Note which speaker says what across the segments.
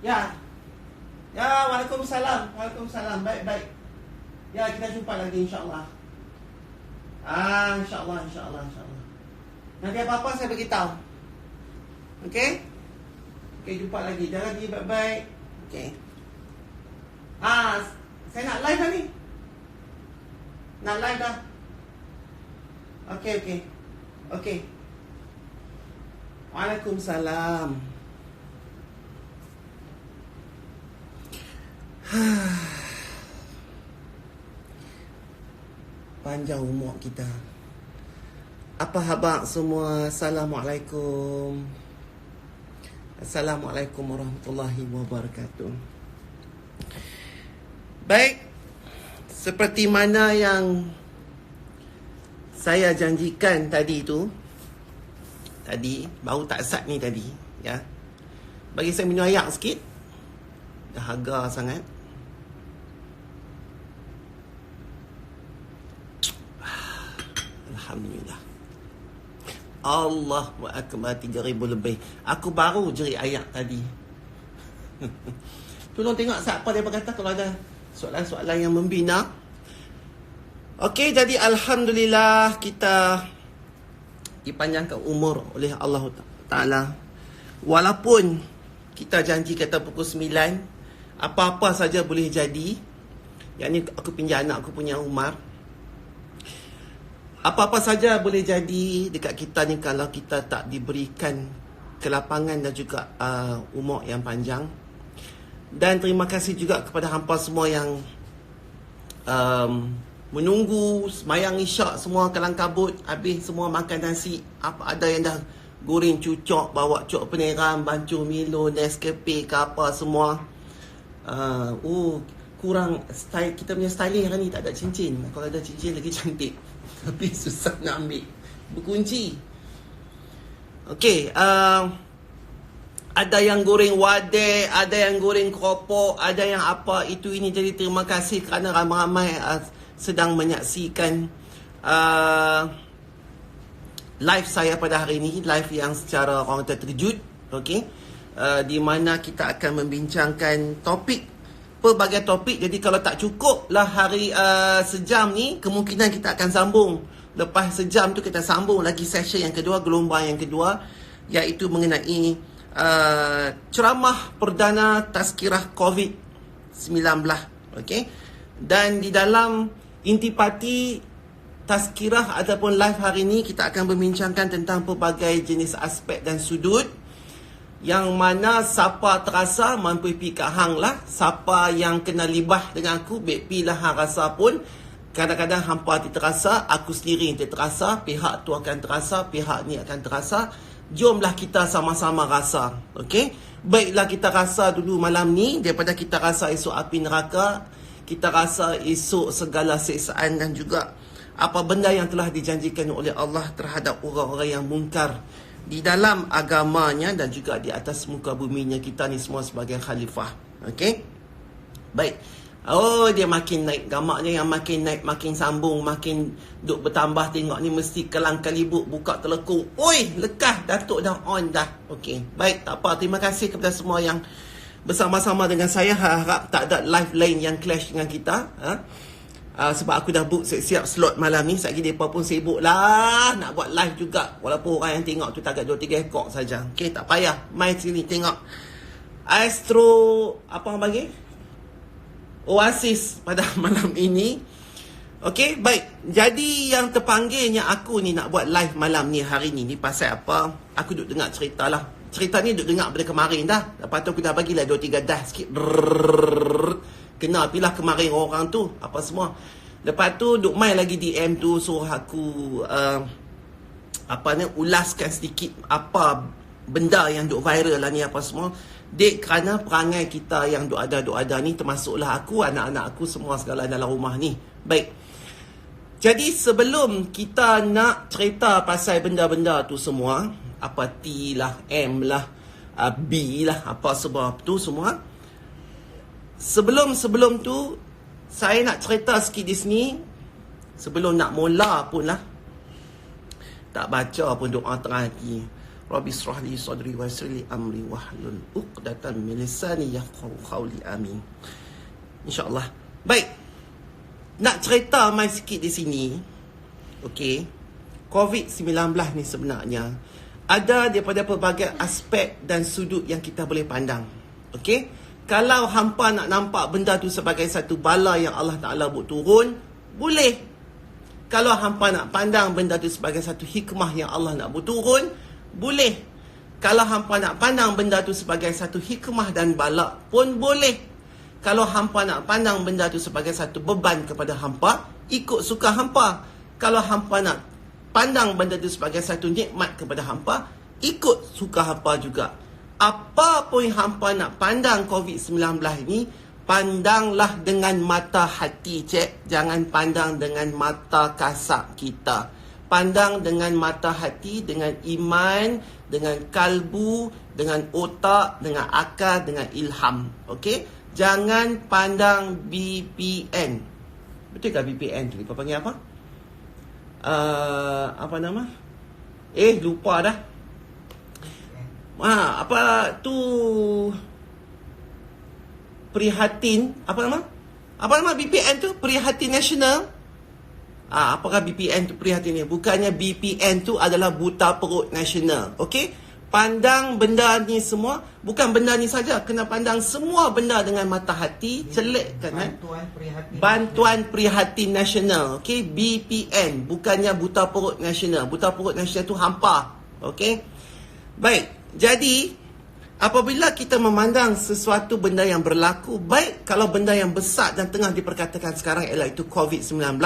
Speaker 1: Ya. Ya, Waalaikumsalam. Waalaikumsalam. Baik. Ya, kita jumpa lagi insya-Allah. Insya-Allah. Nanti apa-apa saya beritahu. Okey? Okey, jumpa lagi. Jangan pergi baik-baik. Okey. Saya nak live dah ni. Nak live dah. Okey. Waalaikumsalam. Panjang umur kita. Apa khabar semua? Assalamualaikum. Assalamualaikum warahmatullahi wabarakatuh. Baik, seperti mana yang saya janjikan tadi tu, baru tak sat ni tadi, ya. Bagi saya minum air sikit. Dahaga sangat. Alhamdulillah. Allahu akbar, 3,000 lebih. Aku baru jerit ayat tadi. Tolong tengok siapa dia berkata kalau ada soalan-soalan yang membina. Okey, jadi alhamdulillah kita dipanjangkan umur oleh Allah Ta'ala. Walaupun kita janji kata pukul 9, apa-apa saja boleh jadi. Yang ni aku pinjam anak aku punya Umar. Apa-apa saja boleh jadi dekat kita ni kalau kita tak diberikan kelapangan dan juga umur yang panjang. Dan terima kasih juga kepada hampa semua yang menunggu semayang isyak semua kalang kabut, habis semua makan nasi. Apa ada yang dah goreng cucuk, bawa cuk peneram, bancuh Milo, Nescafe ke apa semua. Kurang style, kita punya styling hari ni tak ada cincin. Kalau ada cincin lagi cantik. Tapi susah nak ambil, berkunci. Okey, ada yang goreng wadek, ada yang goreng keropok, ada yang apa itu ini. Jadi terima kasih kerana ramai-ramai sedang menyaksikan live saya pada hari ini. Live yang secara orang terkejut. Okey, di mana kita akan membincangkan pelbagai topik. Jadi kalau tak cukup lah hari sejam ni, kemungkinan kita akan sambung. Lepas sejam tu kita sambung lagi session yang kedua, gelombang yang kedua, iaitu mengenai ceramah perdana tazkirah COVID-19. Okey. Dan di dalam intipati tazkirah ataupun live hari ini, kita akan membincangkan tentang pelbagai jenis aspek dan sudut. Yang mana siapa terasa mampu pi kat hang lah, siapa yang kena libah dengan aku baik pi lah hang rasa pun. Kadang-kadang hampa terasa, aku sendiri terasa, pihak tu akan terasa, pihak ni akan terasa. Jomlah kita sama-sama rasa. Okey, baiklah kita rasa dulu malam ni daripada kita rasa esok api neraka, kita rasa esok segala siksaan dan juga apa benda yang telah dijanjikan oleh Allah terhadap orang-orang yang mungkar di dalam agamanya dan juga di atas muka buminya kita ni semua sebagai khalifah. Okey? Baik. Dia makin naik. Gamaknya yang makin naik, makin sambung, makin duk bertambah. Tengok ni mesti kelang kalibut, buka telekung. Oi, lekah, Datuk dah on dah. Okey. Baik, tak apa. Terima kasih kepada semua yang bersama-sama dengan saya. Harap tak ada live lain yang clash dengan kita. Sebab aku dah book siap slot malam ni. Sekejap mereka pun sibuk lah nak buat live juga. Walaupun orang yang tengok tu takat 2-3 ekor saja. Okey, tak payah. Mai sini tengok Astro, apa orang panggil? Oasis pada malam ini. Okey, baik. Jadi yang terpanggilnya aku ni nak buat live malam ni hari ni pasal apa? Aku duk dengar cerita lah. Cerita ni duk dengar pada kemarin dah. Lepas tu aku dah bagilah 2-3 dah sikit. Kena apilah kemarin orang tu apa semua. Lepas tu duk main lagi DM tu, suruh aku ulaskan sedikit apa benda yang duk viral lah ni apa semua. Dek, kerana perangai kita yang duk ada ni, termasuklah aku, anak-anak aku, semua segala dalam rumah ni. Baik. Jadi sebelum kita nak cerita pasal benda-benda tu semua, apa T lah, M lah, B lah, apa sebab tu semua, Sebelum tu, saya nak cerita sikit di sini. Sebelum nak mula pun lah, tak baca pun doa tengah hati. Rabbi israh li sadri wa yassir li amri wahlul 'uqdatam min lisani yafqahu qawli. Amin. InsyaAllah. Baik. Nak cerita mai sikit di sini. Okey. COVID-19 ni sebenarnya ada daripada pelbagai aspek dan sudut yang kita boleh pandang. Okey. Kalau hampa nak nampak benda tu sebagai satu bala yang Allah Ta'ala buat turun, boleh. Kalau hampa nak pandang benda tu sebagai satu hikmah yang Allah nak buat turun, boleh. Kalau hampa nak pandang benda tu sebagai satu hikmah dan bala pun boleh. Kalau hampa nak pandang benda tu sebagai satu beban kepada hampa, ikut suka hampa. Kalau hampa nak pandang benda tu sebagai satu nikmat kepada hampa, ikut suka hampa juga. Apa pun hampa nak pandang COVID-19 ni, pandanglah dengan mata hati, cik. Jangan pandang dengan mata kasar kita. Pandang dengan mata hati, dengan iman, dengan kalbu, dengan otak, dengan akal, dengan ilham. Okey? Jangan pandang BPN. Betul tak BPN tu? Kau panggil apa? Apa nama? Lupa dah. Apa tu? Prihatin. Apa nama? Apa nama BPN tu? Prihatin Nasional. Apakah BPN tu prihatin ni? Bukannya BPN tu adalah buta perut nasional. Okey? Pandang benda ni semua. Bukan benda ni saja. Kena pandang semua benda dengan mata hati. Celikkan. Bantuan Prihatin Nasional. Okey? BPN. Bukannya buta perut nasional. Buta perut nasional tu hampa. Okey? Baik. Jadi, apabila kita memandang sesuatu benda yang berlaku, baik kalau benda yang besar dan tengah diperkatakan sekarang ialah itu COVID-19,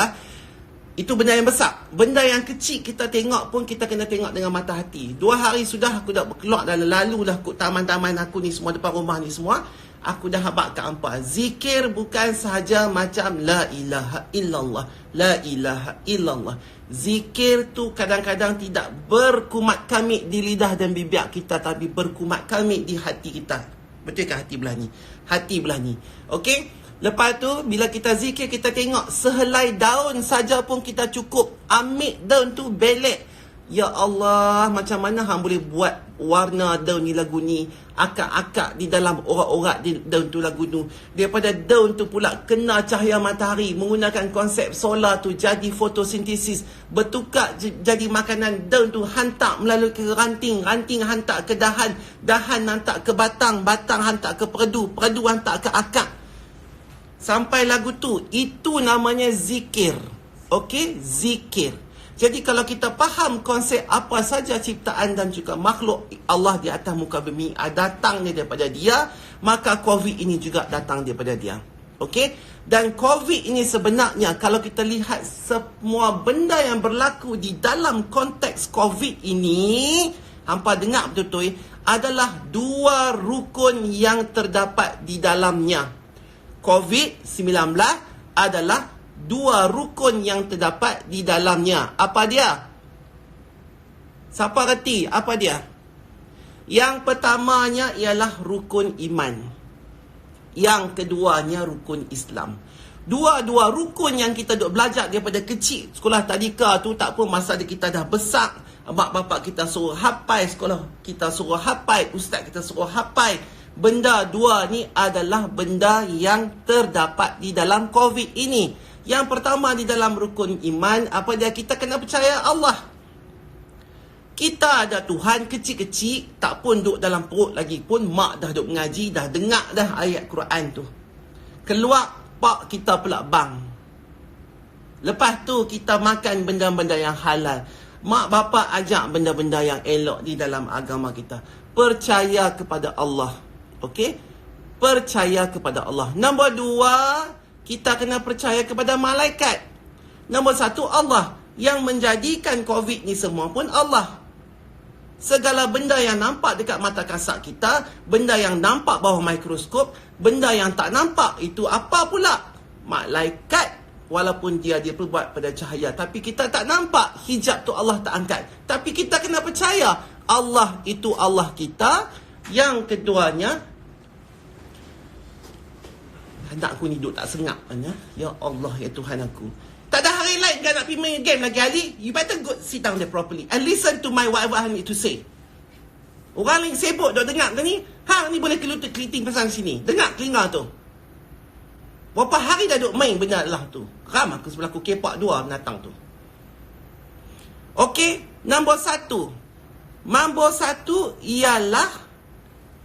Speaker 1: itu benda yang besar. Benda yang kecil kita tengok pun kita kena tengok dengan mata hati. 2 hari sudah aku dah keluar dan lalu dah kot taman-taman aku ni semua, depan rumah ni semua. Aku dah habaq kat hampa. Zikir bukan sahaja macam la ilaha illallah, la ilaha illallah. Zikir tu kadang-kadang tidak berkumat kamit di lidah dan bibir kita, tapi berkumat kamit di hati kita. Betul ke hati belah ni? Hati belah ni. Okey? Lepas tu, bila kita zikir, kita tengok sehelai daun saja pun kita cukup. Ambil daun tu, belek. Ya Allah, macam mana hang boleh buat warna daun ni lagu ni, akak-akak di dalam orak-orak di daun tu lagu tu. Daripada daun tu pula kena cahaya matahari, menggunakan konsep solar tu jadi fotosintesis, bertukar jadi makanan. Daun tu hantar melalui ke ranting, ranting hantar ke dahan, dahan hantar ke batang, batang hantar ke perdu, perdu hantar ke akak. Sampai lagu tu. Itu namanya zikir. Okey? Zikir. Jadi kalau kita faham konsep apa saja ciptaan dan juga makhluk Allah di atas muka bumi datangnya daripada dia, maka COVID ini juga datang daripada dia. Okey? Dan COVID ini sebenarnya kalau kita lihat semua benda yang berlaku di dalam konteks COVID ini, hampa dengar betul-betul, adalah 2 rukun yang terdapat di dalamnya. COVID-19 adalah 2 rukun yang terdapat di dalamnya. Apa dia? Siapa reti? Apa dia? Yang pertamanya ialah rukun iman. Yang keduanya rukun Islam. Dua-dua rukun yang kita duk belajar daripada kecil. Sekolah tadika tu tak apa, masa kita dah besar, mak bapak kita suruh hafal, sekolah kita suruh hafal, ustaz kita suruh hafal. Benda 2 ni adalah benda yang terdapat di dalam COVID ini. Yang pertama di dalam rukun iman, apa dia? Kita kena percaya Allah. Kita ada Tuhan kecil-kecil, tak pun duduk dalam perut lagi pun, mak dah duduk mengaji, dah dengar dah ayat Quran tu. Keluar, pak kita pula bang. Lepas tu kita makan benda-benda yang halal. Mak bapak ajak benda-benda yang elok di dalam agama kita. Percaya kepada Allah. Okey? Percaya kepada Allah. Nombor 2, kita kena percaya kepada malaikat. Nombor 1, Allah. Yang menjadikan COVID ni semua pun Allah. Segala benda yang nampak dekat mata kasar kita, benda yang nampak bawah mikroskop, benda yang tak nampak, itu apa pula? Malaikat. Walaupun dia berbuat pada cahaya, tapi kita tak nampak. Hijab tu Allah tak angkat. Tapi kita kena percaya Allah itu Allah kita. Yang keduanya, anak aku ni duduk tak sengap. Ya Allah, ya Tuhan aku. Tak ada hari lain kan nak pergi main game lagi, Ali. You better go sit down there properly and listen to my whatever I need to say. Orang lain sibuk dok dengar ke ni. Hang ni boleh keliting pasal sini. Dengar telinga tu. Berapa hari dah duk main benda lah tu. Ram aku sebelah aku kepak dua binatang tu. Okey, nombor satu. Nombor satu ialah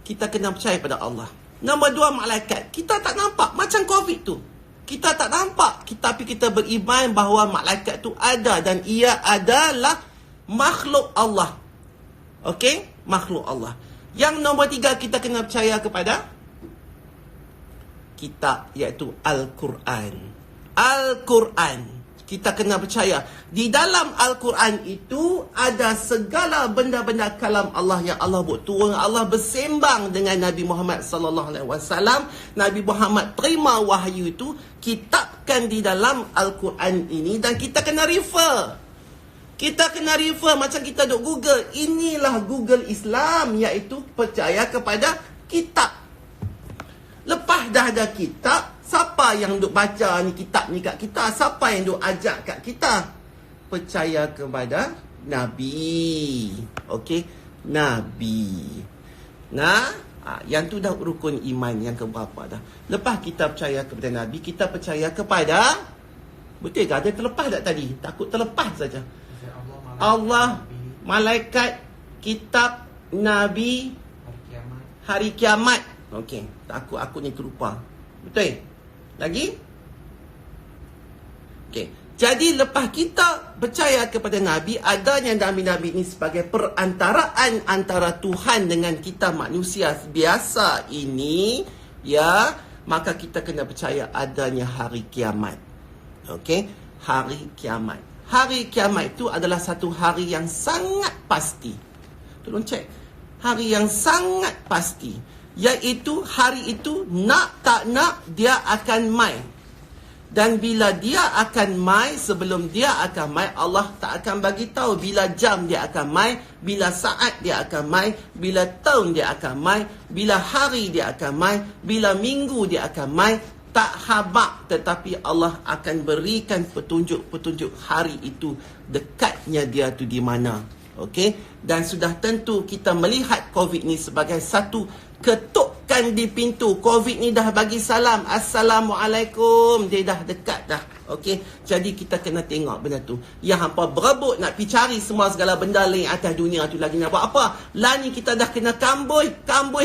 Speaker 1: kita kena percaya pada Allah. Nombor dua, malaikat. Kita tak nampak macam COVID tu. Kita tak nampak, tapi kita beriman bahawa malaikat tu ada dan ia adalah makhluk Allah. Okey? Makhluk Allah. Yang nombor tiga, kita kena percaya kepada kitab, iaitu Al-Quran. Al-Quran. Kita kena percaya. Di dalam Al-Quran itu ada segala benda-benda kalam Allah yang Allah buat turun. Allah bersembang dengan Nabi Muhammad sallallahu alaihi wasallam. Nabi Muhammad terima wahyu itu, kitabkan di dalam Al-Quran ini, dan kita kena refer. Kita kena refer macam kita duk Google. Inilah Google Islam, iaitu percaya kepada kitab. Lepas dah ada kitab, siapa yang duk baca ni kitab ni kat kita? Siapa yang duk ajak kat kita? Percaya kepada Nabi. Okey? Nabi. Nah, yang tu dah rukun iman yang keberapa dah. Lepas kita percaya kepada Nabi, kita percaya kepada, betul ke? Ada terlepas tak tadi? Takut terlepas saja. Allah, malaikat, kitab, Nabi, hari kiamat. Okey, aku ni terlupa. Betul? Lagi? Okey. Jadi lepas kita percaya kepada Nabi, adanya Nabi-Nabi ini sebagai perantaraan antara Tuhan dengan kita manusia biasa ini, ya, maka kita kena percaya adanya hari kiamat. Okey? Hari kiamat. Hari kiamat itu adalah satu hari yang sangat pasti. Tolong cek. Hari yang sangat pasti. Iaitu hari itu nak tak nak dia akan mai. Dan bila dia akan mai, sebelum dia akan mai, Allah tak akan bagi tahu bila jam dia akan mai, bila saat dia akan mai, bila tahun dia akan mai, bila hari dia akan mai, bila minggu dia akan mai. Tak habaq, tetapi Allah akan berikan petunjuk-petunjuk hari itu, dekatnya dia tu di mana. Okey? Dan sudah tentu kita melihat COVID ni sebagai satu ketukan di pintu. COVID ni dah bagi salam, Assalamualaikum. Dia dah dekat dah. Okey? Jadi kita kena tengok benda tu. Yang hampa berebut nak pergi cari semua segala benda lain atas dunia tu, lagi nak buat apa? Lah ni kita dah kena kambuh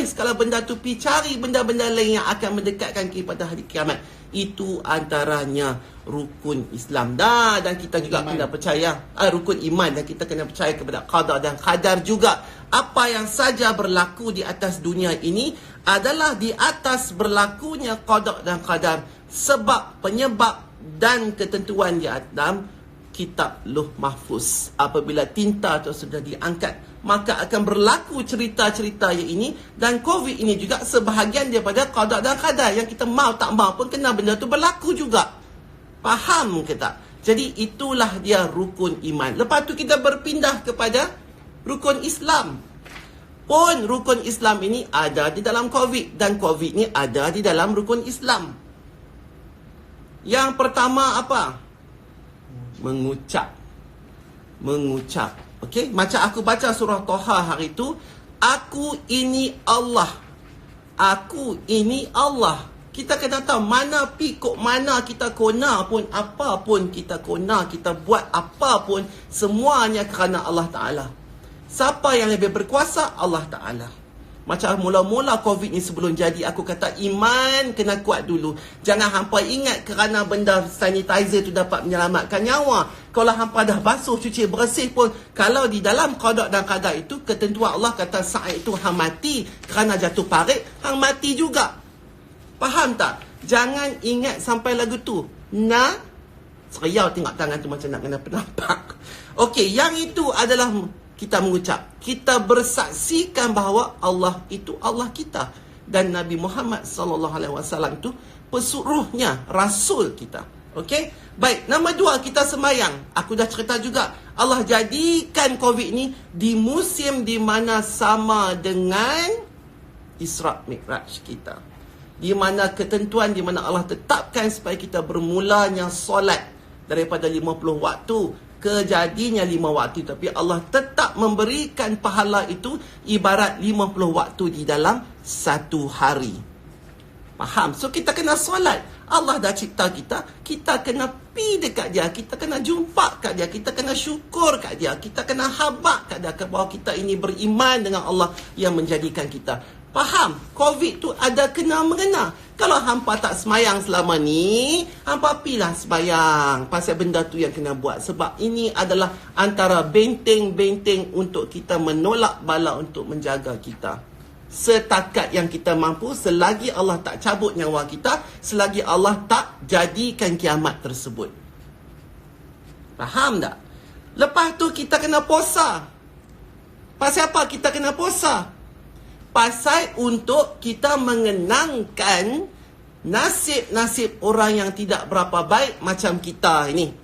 Speaker 1: segala benda tu, pergi cari benda-benda lain yang akan mendekatkan kepada hari kiamat. Itu antaranya rukun Islam dah. Dan kita juga kena percaya rukun iman, dan kita kena percaya kepada qada dan qadar juga. Apa yang saja berlaku di atas dunia ini adalah di atas berlakunya qada dan qadar, sebab, penyebab dan ketentuan di dalam kitab Lauh Mahfuz. Apabila tinta itu sudah diangkat, maka akan berlaku cerita-cerita yang ini. Dan COVID ini juga sebahagian daripada qada dan qadar, yang kita mau tak mau pun kena benda tu berlaku juga. Faham ke tak? Jadi itulah dia rukun iman. Lepas tu kita berpindah kepada rukun Islam. Pun rukun Islam ini ada di dalam COVID, dan COVID ni ada di dalam rukun Islam. Yang pertama apa? Mengucap. Okey, macam aku baca surah Toha hari tu, aku ini Allah. Aku ini Allah. Kita kena tahu mana pikuk mana kita kona pun, apa pun kita kona, kita buat apa pun, semuanya kerana Allah Ta'ala. Siapa yang lebih berkuasa? Allah Ta'ala. Macam mula-mula COVID ni sebelum jadi, aku kata iman kena kuat dulu. Jangan hampa ingat kerana benda sanitizer tu dapat menyelamatkan nyawa. Kalau hampa dah basuh, cuci, bersih pun, kalau di dalam qada dan qadar itu, ketentuan Allah kata saat itu hang mati kerana jatuh parit, hang mati juga. Faham tak? Jangan ingat sampai lagu tu. Seriau tengok tangan tu macam nak kena penampak. Okey, yang itu adalah kita mengucap. Kita bersaksikan bahawa Allah itu Allah kita. Dan Nabi Muhammad SAW itu pesuruhnya, rasul kita. Okey? Baik, nombor dua, kita sembahyang. Aku dah cerita juga. Allah jadikan COVID ni di musim di mana sama dengan Isra' Mi'raj kita. Di mana ketentuan, di mana Allah tetapkan supaya kita bermulanya solat daripada 50 waktu kejadinya 5 waktu, tapi Allah tetap memberikan pahala itu ibarat 50 waktu di dalam satu hari. Faham? So kita kena solat. Allah dah cipta kita, kita kena pi dekat dia, kita kena jumpa kat dia, kita kena syukur kat dia, kita kena habaq kat dia bahawa kita ini beriman dengan Allah yang menjadikan kita. Faham? Covid tu ada kena mengena. Kalau hampa tak semayang selama ni, hampa pilah semayang pasal benda tu yang kena buat. Sebab ini adalah antara benteng-benteng untuk kita menolak bala untuk menjaga kita. Setakat yang kita mampu, selagi Allah tak cabut nyawa kita, selagi Allah tak jadikan kiamat tersebut. Faham tak? Lepas tu kita kena puasa. Pasal apa kita kena puasa? Pasal untuk kita mengenangkan nasib-nasib orang yang tidak berapa baik macam kita ini.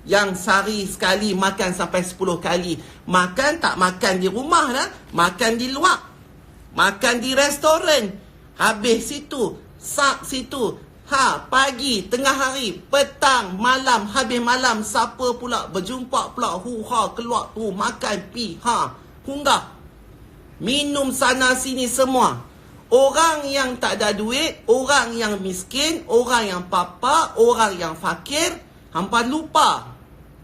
Speaker 1: Yang sehari sekali makan sampai 10 kali. Makan tak makan di rumah dah, makan di luar. Makan di restoran. Habis situ, sak situ. Pagi, tengah hari, petang, malam, habis malam, siapa pula berjumpa pula, keluar tu, makan, pi, hunggah. Minum sana sini semua. Orang yang tak ada duit, orang yang miskin, orang yang papa, orang yang fakir, hampa lupa.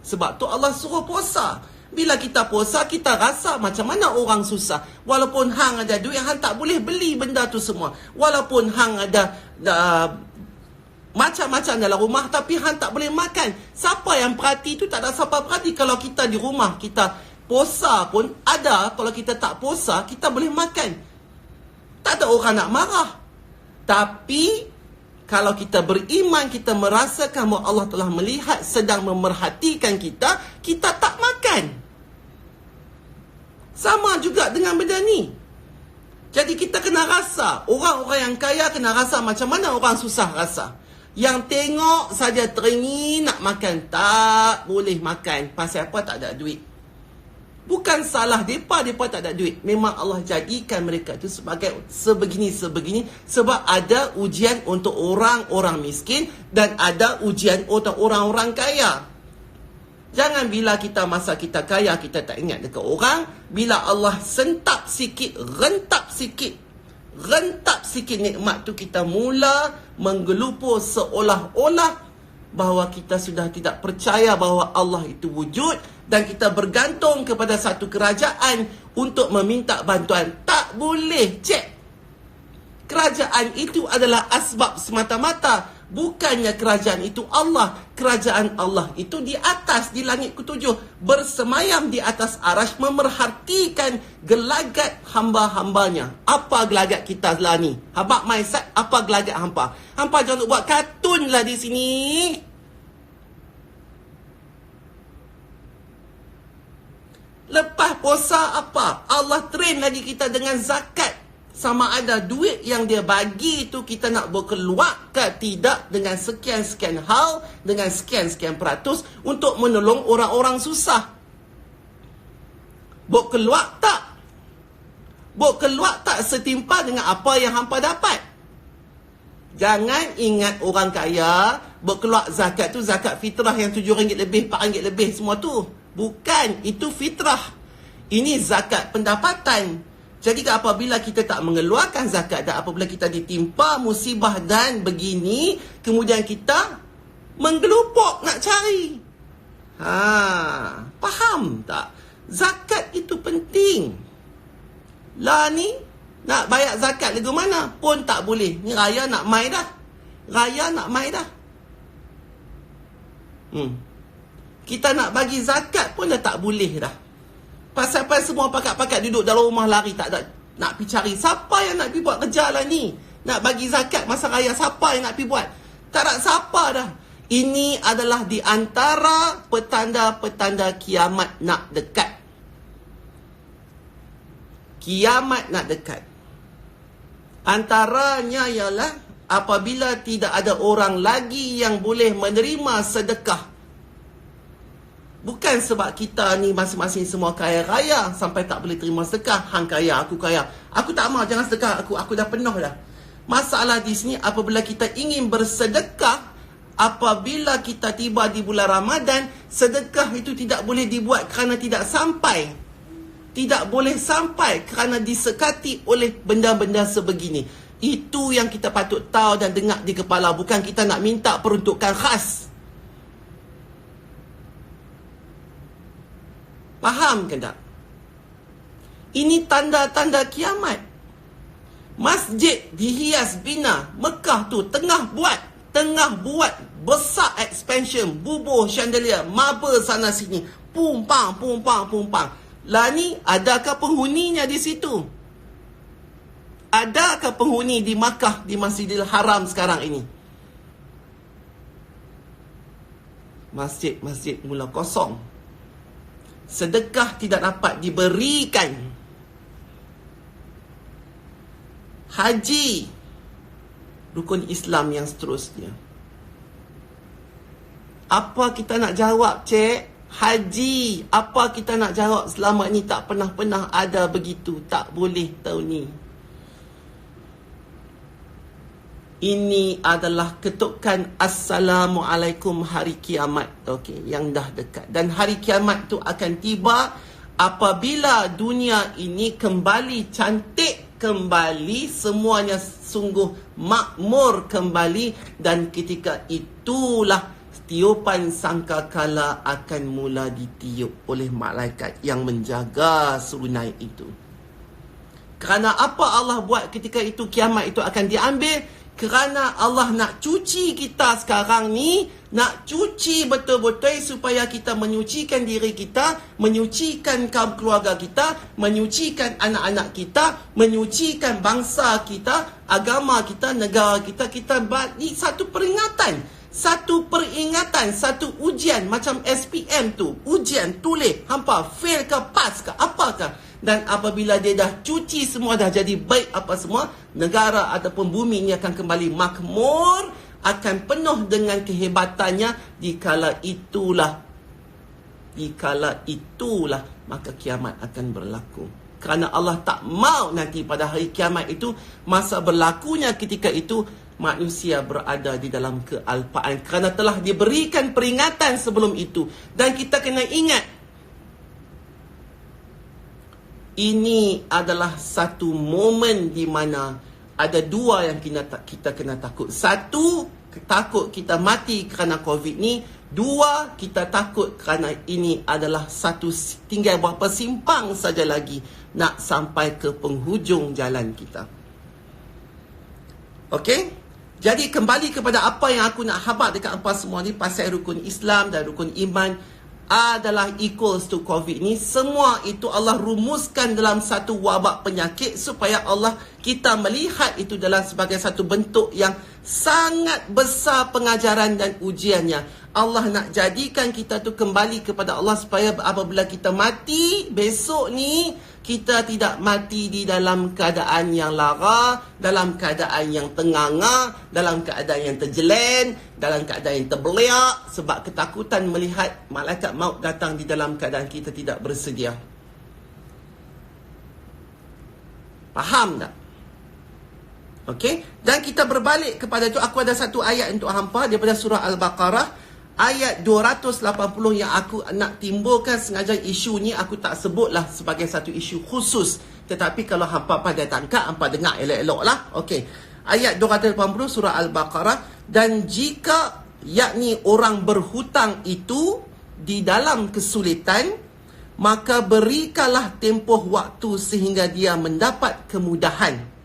Speaker 1: Sebab tu Allah suruh puasa. Bila kita puasa, kita rasa macam mana orang susah. Walaupun hang ada duit, hang tak boleh beli benda tu semua. Walaupun hang ada macam-macam dalam rumah, tapi hang tak boleh makan. Siapa yang perhati tu? Tak ada siapa perhati. Kalau kita di rumah, kita puasa pun ada. Kalau kita tak puasa, kita boleh makan. Tak ada orang nak marah. Tapi kalau kita beriman, kita merasakan bahawa Allah telah melihat, sedang memerhatikan kita, kita tak makan. Sama juga dengan benda ni. Jadi kita kena rasa. Orang-orang yang kaya kena rasa macam mana orang susah rasa. Yang tengok saja teringin nak makan, tak boleh makan. Pasal apa? Tak ada duit. Bukan salah mereka tak ada duit. Memang Allah jadikan mereka itu sebagai sebegini-sebegini. Sebab ada ujian untuk orang-orang miskin dan ada ujian untuk orang-orang kaya. Jangan bila kita masa kita kaya, kita tak ingat dekat orang. Bila Allah sentap sikit, rentap sikit nikmat tu, kita mula menggelupur seolah-olah bahawa kita sudah tidak percaya bahawa Allah itu wujud dan kita bergantung kepada satu kerajaan untuk meminta bantuan. Tak boleh. Cek. Kerajaan itu adalah asbab semata-mata. Bukannya kerajaan itu Allah. Kerajaan Allah itu di atas, di langit ketujuh. Bersemayam di atas arash, memerhatikan gelagat hamba-hambanya. Apa gelagat kita lah ni? Habak Maisat, apa gelagat hampa? Hampa jangan buat kartun lah di sini. Lepas puasa apa? Allah train lagi kita dengan zakat. Sama ada duit yang dia bagi tu kita nak berkeluar ke tidak, dengan sekian-sekian hal, dengan sekian-sekian peratus untuk menolong orang-orang susah. Berkeluar tak? Berkeluar tak setimpa dengan apa yang hampa dapat? Jangan ingat orang kaya berkeluar zakat tu zakat fitrah yang RM7 lebih, RM4 lebih semua tu. Bukan, itu fitrah. Ini zakat pendapatan. Jadi apabila kita tak mengeluarkan zakat dan apabila kita ditimpa musibah dan begini, kemudian kita menggelupuk nak cari. Faham tak? Zakat itu penting. Lah ni, nak bayar zakat lagu mana pun tak boleh. Ni raya nak mai dah. Kita nak bagi zakat pun dah tak boleh dah. Pasal semua pakat-pakat duduk dalam rumah lari, tak ada nak pergi cari. Siapa yang nak pergi buat kerja lah ni? Nak bagi zakat masa raya, siapa yang nak pergi buat? Tak ada siapa dah. Ini adalah di antara petanda-petanda kiamat nak dekat. Kiamat nak dekat. Antaranya ialah apabila tidak ada orang lagi yang boleh menerima sedekah. Bukan sebab kita ni masing-masing semua kaya raya sampai tak boleh terima sedekah. Hang kaya, aku kaya. Aku tak mahu, jangan sedekah aku dah penuh dah. Masalah di sini apabila kita ingin bersedekah, apabila kita tiba di bulan Ramadan, sedekah itu tidak boleh dibuat kerana tidak sampai. Tidak boleh sampai kerana disekati oleh benda-benda sebegini. Itu yang kita patut tahu dan dengar di kepala. Bukan kita nak minta peruntukan khas. Faham ke tak? Ini tanda-tanda kiamat. Masjid dihias bina. Mekah tu tengah buat besar expansion, bubuh chandelier, marble sana sini, pumpang. Lah ni, adakah penghuninya di situ? Adakah penghuni di Makkah, di Masjidil Haram sekarang ini? Masjid mula kosong. Sedekah tidak dapat diberikan. Haji, rukun Islam yang seterusnya. Apa kita nak jawab, cik? Haji, apa kita nak jawab? Selama ni tak pernah ada begitu. Tak boleh tahun ni. Ini adalah ketukan Assalamualaikum hari kiamat. Okey, yang dah dekat. Dan hari kiamat tu akan tiba apabila dunia ini kembali cantik kembali, semuanya sungguh makmur kembali, dan ketika itulah tiupan sangkakala akan mula ditiup oleh malaikat yang menjaga serunai itu. Kerana apa Allah buat ketika itu kiamat itu akan diambil? Kerana Allah nak cuci kita sekarang ni, nak cuci betul-betul supaya kita menyucikan diri kita, menyucikan kaum keluarga kita, menyucikan anak-anak kita, menyucikan bangsa kita, agama kita, negara kita. Kita buat ni satu peringatan. Satu ujian macam SPM tu, ujian tulis, hampa fail ke pass ke apakah. Dan apabila dia dah cuci semua, dah jadi baik apa semua, negara ataupun bumi ini akan kembali makmur, akan penuh dengan kehebatannya. Dikala itulah maka kiamat akan berlaku. Kerana Allah tak mau nanti pada hari kiamat itu, masa berlakunya ketika itu, manusia berada di dalam kealpaan. Kerana telah diberikan peringatan sebelum itu. Dan kita kena ingat, ini adalah satu momen di mana ada dua yang kita kena takut. Satu, takut kita mati kerana COVID ni. Dua, kita takut kerana ini adalah satu, tinggal berapa simpang saja lagi nak sampai ke penghujung jalan kita. Okey? Jadi kembali kepada apa yang aku nak habaq dekat apa semua ni pasal rukun Islam dan rukun iman adalah equals to COVID ni. Semua itu Allah rumuskan dalam satu wabak penyakit supaya kita melihat itu dalam sebagai satu bentuk yang sangat besar pengajaran dan ujiannya. Allah nak jadikan kita tu kembali kepada Allah supaya apabila kita mati besok ni, kita tidak mati di dalam keadaan yang lara, dalam keadaan yang tenganga, dalam keadaan yang terjelen, dalam keadaan yang terbeliak, sebab ketakutan melihat malaikat maut datang di dalam keadaan kita tidak bersedia. Faham tak? Okey? Dan kita berbalik kepada itu. Aku ada satu ayat untuk hampa daripada surah Al-Baqarah, ayat 280 yang aku nak timbulkan. Sengaja isu ni aku tak sebutlah sebagai satu isu khusus, tetapi kalau hampa pada tangkap, hampa dengar elok-elok lah. Okey. Ayat 280 surah Al-Baqarah. Dan jika yakni orang berhutang itu di dalam kesulitan, maka berikanlah tempoh waktu sehingga dia mendapat kemudahan.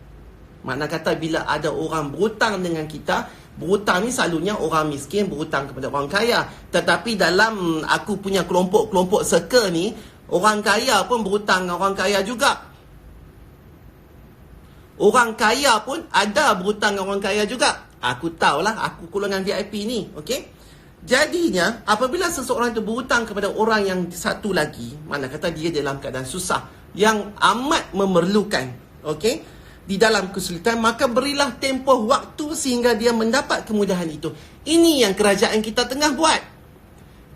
Speaker 1: Makna kata bila ada orang berhutang dengan kita, berhutang ni selalunya orang miskin berhutang kepada orang kaya. Tetapi dalam aku punya kelompok-kelompok circle ni, orang kaya pun berhutang dengan orang kaya juga. Orang kaya pun ada berhutang dengan orang kaya juga. Aku tahulah, aku golongan VIP ni. Okey? Jadinya, apabila seseorang itu berhutang kepada orang yang satu lagi, mana kata dia dalam keadaan susah, yang amat memerlukan, okey, di dalam kesulitan, maka berilah tempoh waktu sehingga dia mendapat kemudahan itu. Ini yang kerajaan kita tengah buat.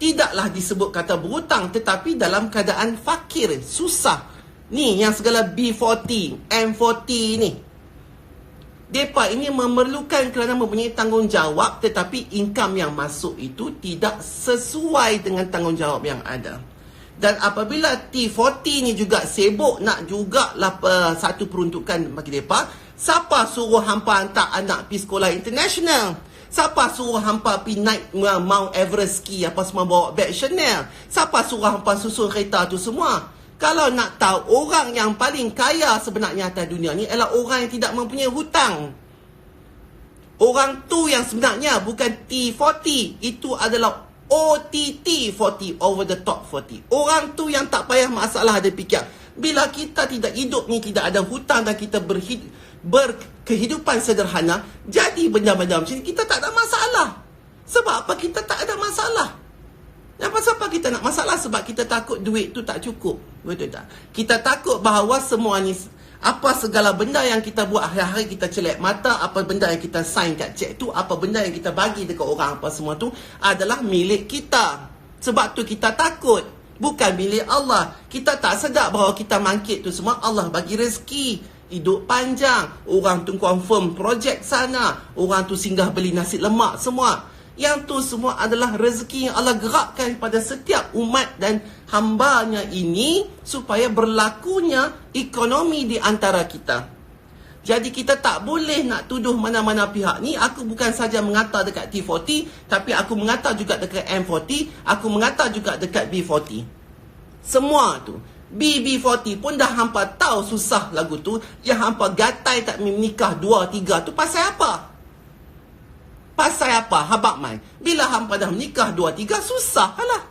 Speaker 1: Tidaklah disebut kata berhutang, tetapi dalam keadaan fakir, susah. Ni yang segala B40, M40 ni. Depa ini memerlukan kerana mempunyai tanggungjawab, tetapi income yang masuk itu tidak sesuai dengan tanggungjawab yang ada. Dan apabila T40 ni juga sibuk nak jugalah satu peruntukan bagi depa, siapa suruh hampa hantar anak pergi sekolah international? Siapa suruh hampa pergi naik Mount Everest ski apa semua bawa beg Chanel? Siapa suruh hampa susun kereta tu semua? Kalau nak tahu, orang yang paling kaya sebenarnya atas dunia ni adalah orang yang tidak mempunyai hutang. Orang tu yang sebenarnya bukan T40. Itu adalah OTT 40, over the top 40. Orang tu yang tak payah masalah ada fikir. Bila kita tidak hidup ni, tidak ada hutang dan kita berkehidupan sederhana, jadi benda-benda macam ni kita tak ada masalah. Sebab apa kita tak ada masalah? Yang pasal apa kita nak masalah? Sebab kita takut duit tu tak cukup. Betul tak? Kita takut bahawa semua ni, apa segala benda yang kita buat hari-hari, kita celak mata, apa benda yang kita sign kat cek tu, apa benda yang kita bagi dekat orang, apa semua tu adalah milik kita. Sebab tu kita takut. Bukan milik Allah. Kita tak sedar bahawa kita mangkit tu semua Allah bagi rezeki. Hidup panjang. Orang tu confirm projek sana. Orang tu singgah beli nasi lemak semua. Yang tu semua adalah rezeki yang Allah gerakkan pada setiap umat dan hambanya ini supaya berlakunya ekonomi di antara kita. Jadi kita tak boleh nak tuduh mana-mana pihak ni. Aku bukan saja mengata dekat T40, tapi aku mengata juga dekat M40, aku mengata juga dekat B40. Semua tu. BB40 pun dah hampa tahu susah lagu tu. Yang hampa gatai tak menikah 2-3 tu pasal apa? Pasal apa? Habak mai. Bila hampa dah menikah 2-3, susah lah.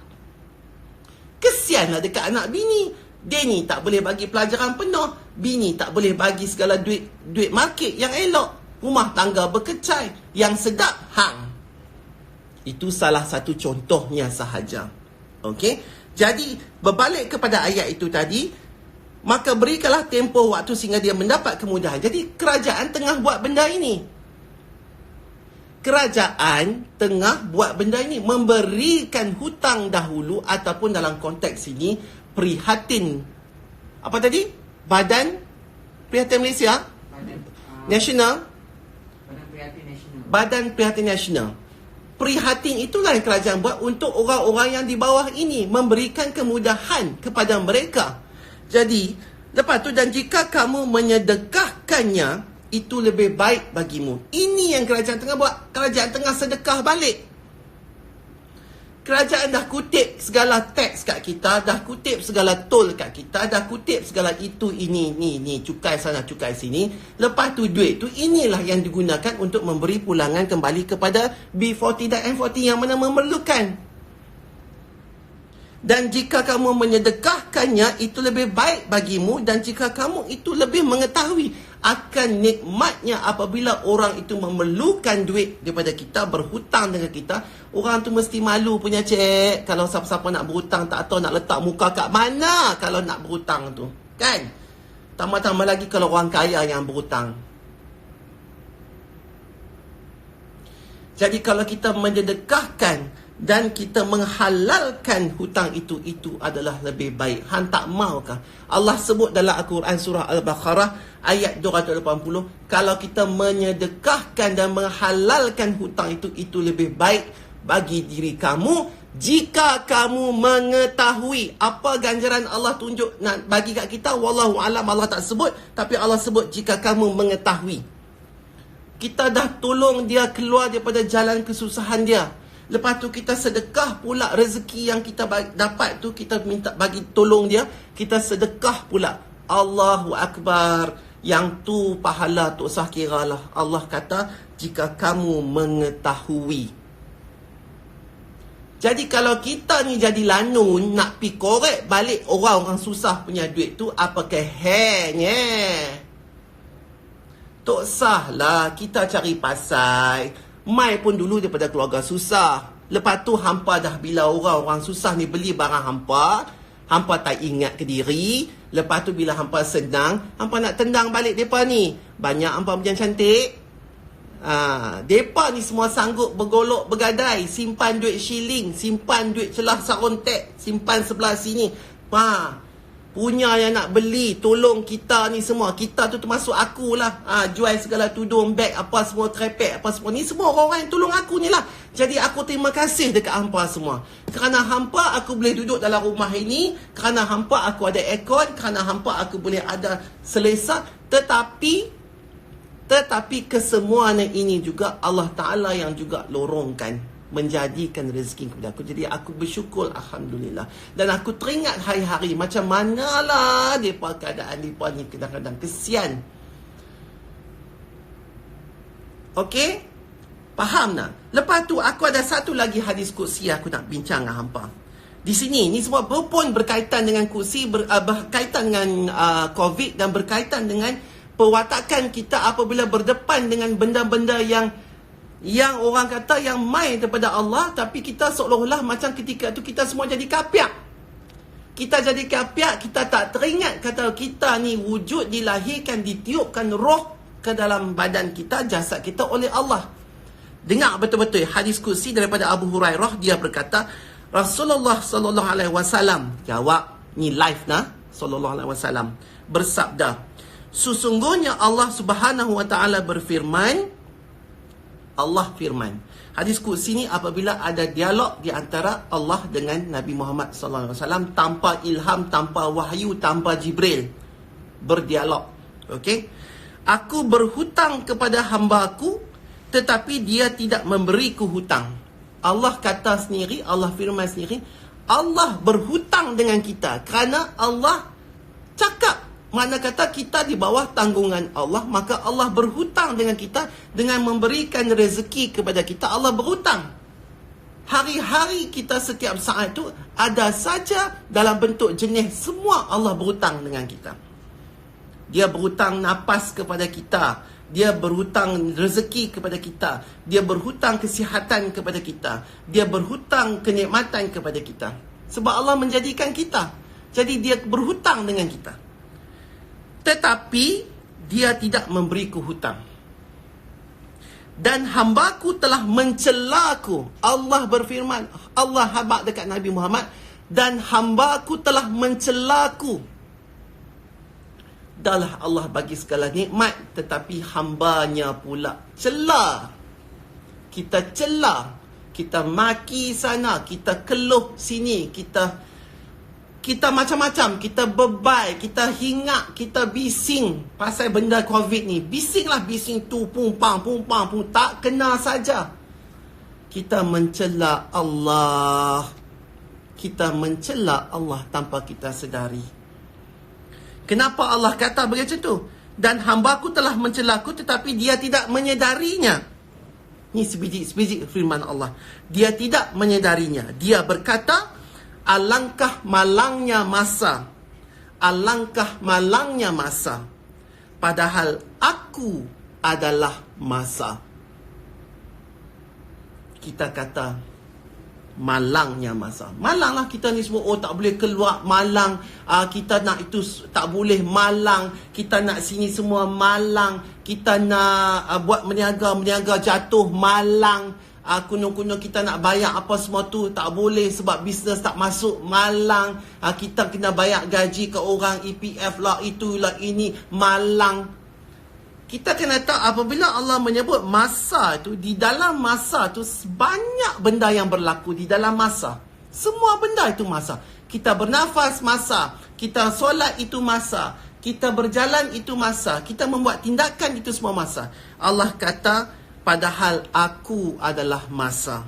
Speaker 1: Kesianlah dekat anak bini. Dia ni tak boleh bagi pelajaran penuh. Bini tak boleh bagi segala duit market yang elok. Rumah tangga berkecai. Yang sedap, hang. Itu salah satu contohnya sahaja. Okey? Jadi, berbalik kepada ayat itu tadi, maka berikanlah tempoh waktu sehingga dia mendapat kemudahan. Jadi, kerajaan tengah buat benda ini. Kerajaan tengah buat benda ini, memberikan hutang dahulu, ataupun dalam konteks ini prihatin. Apa tadi? Badan Prihatin Malaysia? Nasional? Badan Prihatin Nasional. Prihatin itulah yang kerajaan buat untuk orang-orang yang di bawah ini, memberikan kemudahan kepada mereka. Jadi, lepas tu, dan jika kamu menyedekahkannya, itu lebih baik bagimu. Ini yang kerajaan tengah buat. Kerajaan tengah sedekah balik. Kerajaan dah kutip segala teks kat kita, dah kutip segala tol kat kita, dah kutip segala itu, ini, ni, cukai sana, cukai sini. Lepas tu duit tu, inilah yang digunakan untuk memberi pulangan kembali kepada B40 dan M40 yang mana memerlukan. Dan jika kamu menyedekahkannya, itu lebih baik bagimu. Dan jika kamu itu lebih mengetahui akan nikmatnya apabila orang itu memerlukan duit daripada kita, berhutang dengan kita, orang tu mesti malu punya cik. Kalau siapa-siapa nak berhutang, tak tahu nak letak muka kat mana kalau nak berhutang tu, kan? Tambah-tambah lagi kalau orang kaya yang berhutang. Jadi kalau kita menyedekahkan dan kita menghalalkan hutang itu adalah lebih baik. Han tak maukah? Allah sebut dalam Al-Quran surah Al-Baqarah ayat 280, kalau kita menyedekahkan dan menghalalkan hutang itu lebih baik bagi diri kamu jika kamu mengetahui. Apa ganjaran Allah tunjuk nak bagi kat kita? Wallahu alam, Allah tak sebut, tapi Allah sebut jika kamu mengetahui. Kita dah tolong dia keluar daripada jalan kesusahan dia. Lepas tu kita sedekah pula rezeki yang kita dapat tu, kita minta bagi tolong dia, kita sedekah pula. Allahu Akbar. Yang tu pahala tu usah kira lah. Allah kata jika kamu mengetahui. Jadi kalau kita ni jadi lanun nak pi korek balik orang-orang susah punya duit tu, apa kehernya? Tak sah lah kita cari pasal. Mai pun dulu daripada keluarga susah. Lepas tu hampa dah bila orang-orang susah ni beli barang hampa, hampa tak ingat ke diri. Lepas tu bila hampa senang, hampa nak tendang balik mereka ni. Banyak hampa macam cantik. Mereka ni semua sanggup bergolok bergadai, simpan duit shilling, simpan duit celah sarontek, simpan sebelah sini. punya yang nak beli, tolong kita ni semua. Kita tu termasuk akulah. Jual segala tudung, beg, apa semua, trepek, apa semua. Ni semua orang-orang yang tolong aku ni lah. Jadi aku terima kasih dekat hampa semua. Kerana hampa aku boleh duduk dalam rumah ini. Kerana hampa aku ada aircon. Kerana hampa aku boleh ada selesa. Tetapi kesemuanya ini juga Allah Ta'ala yang juga lorongkan, menjadikan rezeki kepada aku. Jadi aku bersyukur, Alhamdulillah. Dan aku teringat hari-hari macam manalah mereka keadaan mereka ni kadang-kadang kesian. Okey? Faham tak? Lepas tu aku ada satu lagi hadis kursi aku nak bincang dengan hampa. Di sini, ni semua pun berkaitan dengan kursi, berkaitan dengan COVID dan berkaitan dengan perwatakan kita apabila berdepan dengan benda-benda yang orang kata yang main daripada Allah, tapi kita seolah-olah macam ketika tu kita semua jadi kapiak. Kita jadi kapiak, kita tak teringat kata kita ni wujud dilahirkan, ditiupkan roh ke dalam badan kita, jasad kita oleh Allah. Dengar betul-betul hadis kursi daripada Abu Hurairah, dia berkata, Rasulullah sallallahu alaihi wasallam jawab, ni live nah, sallallahu alaihi wasallam bersabda, sesungguhnya Allah Subhanahu wa taala berfirman. Allah firman. Hadis kursi ni apabila ada dialog di antara Allah dengan Nabi Muhammad sallallahu alaihi wasallam tanpa ilham, tanpa wahyu, tanpa Jibril, berdialog. Okey? Aku berhutang kepada hamba-Ku, tetapi dia tidak memberiku hutang. Allah kata sendiri, Allah firman sendiri, Allah berhutang dengan kita kerana Allah cakap. Mana kata kita di bawah tanggungan Allah, maka Allah berhutang dengan kita dengan memberikan rezeki kepada kita. Allah berhutang. Hari-hari kita setiap saat itu ada saja dalam bentuk jenis semua Allah berhutang dengan kita. Dia berhutang nafas kepada kita. Dia berhutang rezeki kepada kita. Dia berhutang kesihatan kepada kita. Dia berhutang kenikmatan kepada kita. Sebab Allah menjadikan kita. Jadi dia berhutang dengan kita. Tetapi dia tidak memberiku hutang. Dan hamba-Ku telah mencelaku. Allah berfirman, Allah habaq dekat Nabi Muhammad, dan hamba-Ku telah mencelaku. Dahlah Allah bagi segala nikmat, tetapi hambanya pula cela. Kita cela, kita maki sana, kita keluh sini, kita macam-macam, kita bebai, kita hingak, kita bising pasal benda COVID ni. Bisinglah, bising tu, pung pang, tak kena saja. Kita mencela Allah. Kita mencela Allah tanpa kita sedari. Kenapa Allah kata begitu tu? Dan hamba-Ku telah mencelaku tetapi dia tidak menyedarinya. Ni sebiji-sebiji firman Allah. Dia tidak menyedarinya. Dia berkata, alangkah malangnya masa. Alangkah malangnya masa. Padahal aku adalah masa. Kita kata malangnya masa. Malanglah kita ni semua. Oh, tak boleh keluar, malang. Kita nak itu, tak boleh, malang. Kita nak sini semua, malang. Kita nak buat meniaga jatuh, malang. Kuno-kuno kita nak bayar apa semua tu, tak boleh sebab bisnes tak masuk, malang. Kita kena bayar gaji ke orang, EPF lah, itulah ini, malang. Kita kena tahu apabila Allah menyebut masa tu, di dalam masa tu banyak benda yang berlaku di dalam masa. Semua benda itu masa. Kita bernafas masa, kita solat itu masa, kita berjalan itu masa, kita membuat tindakan itu semua masa. Allah kata, padahal aku adalah masa.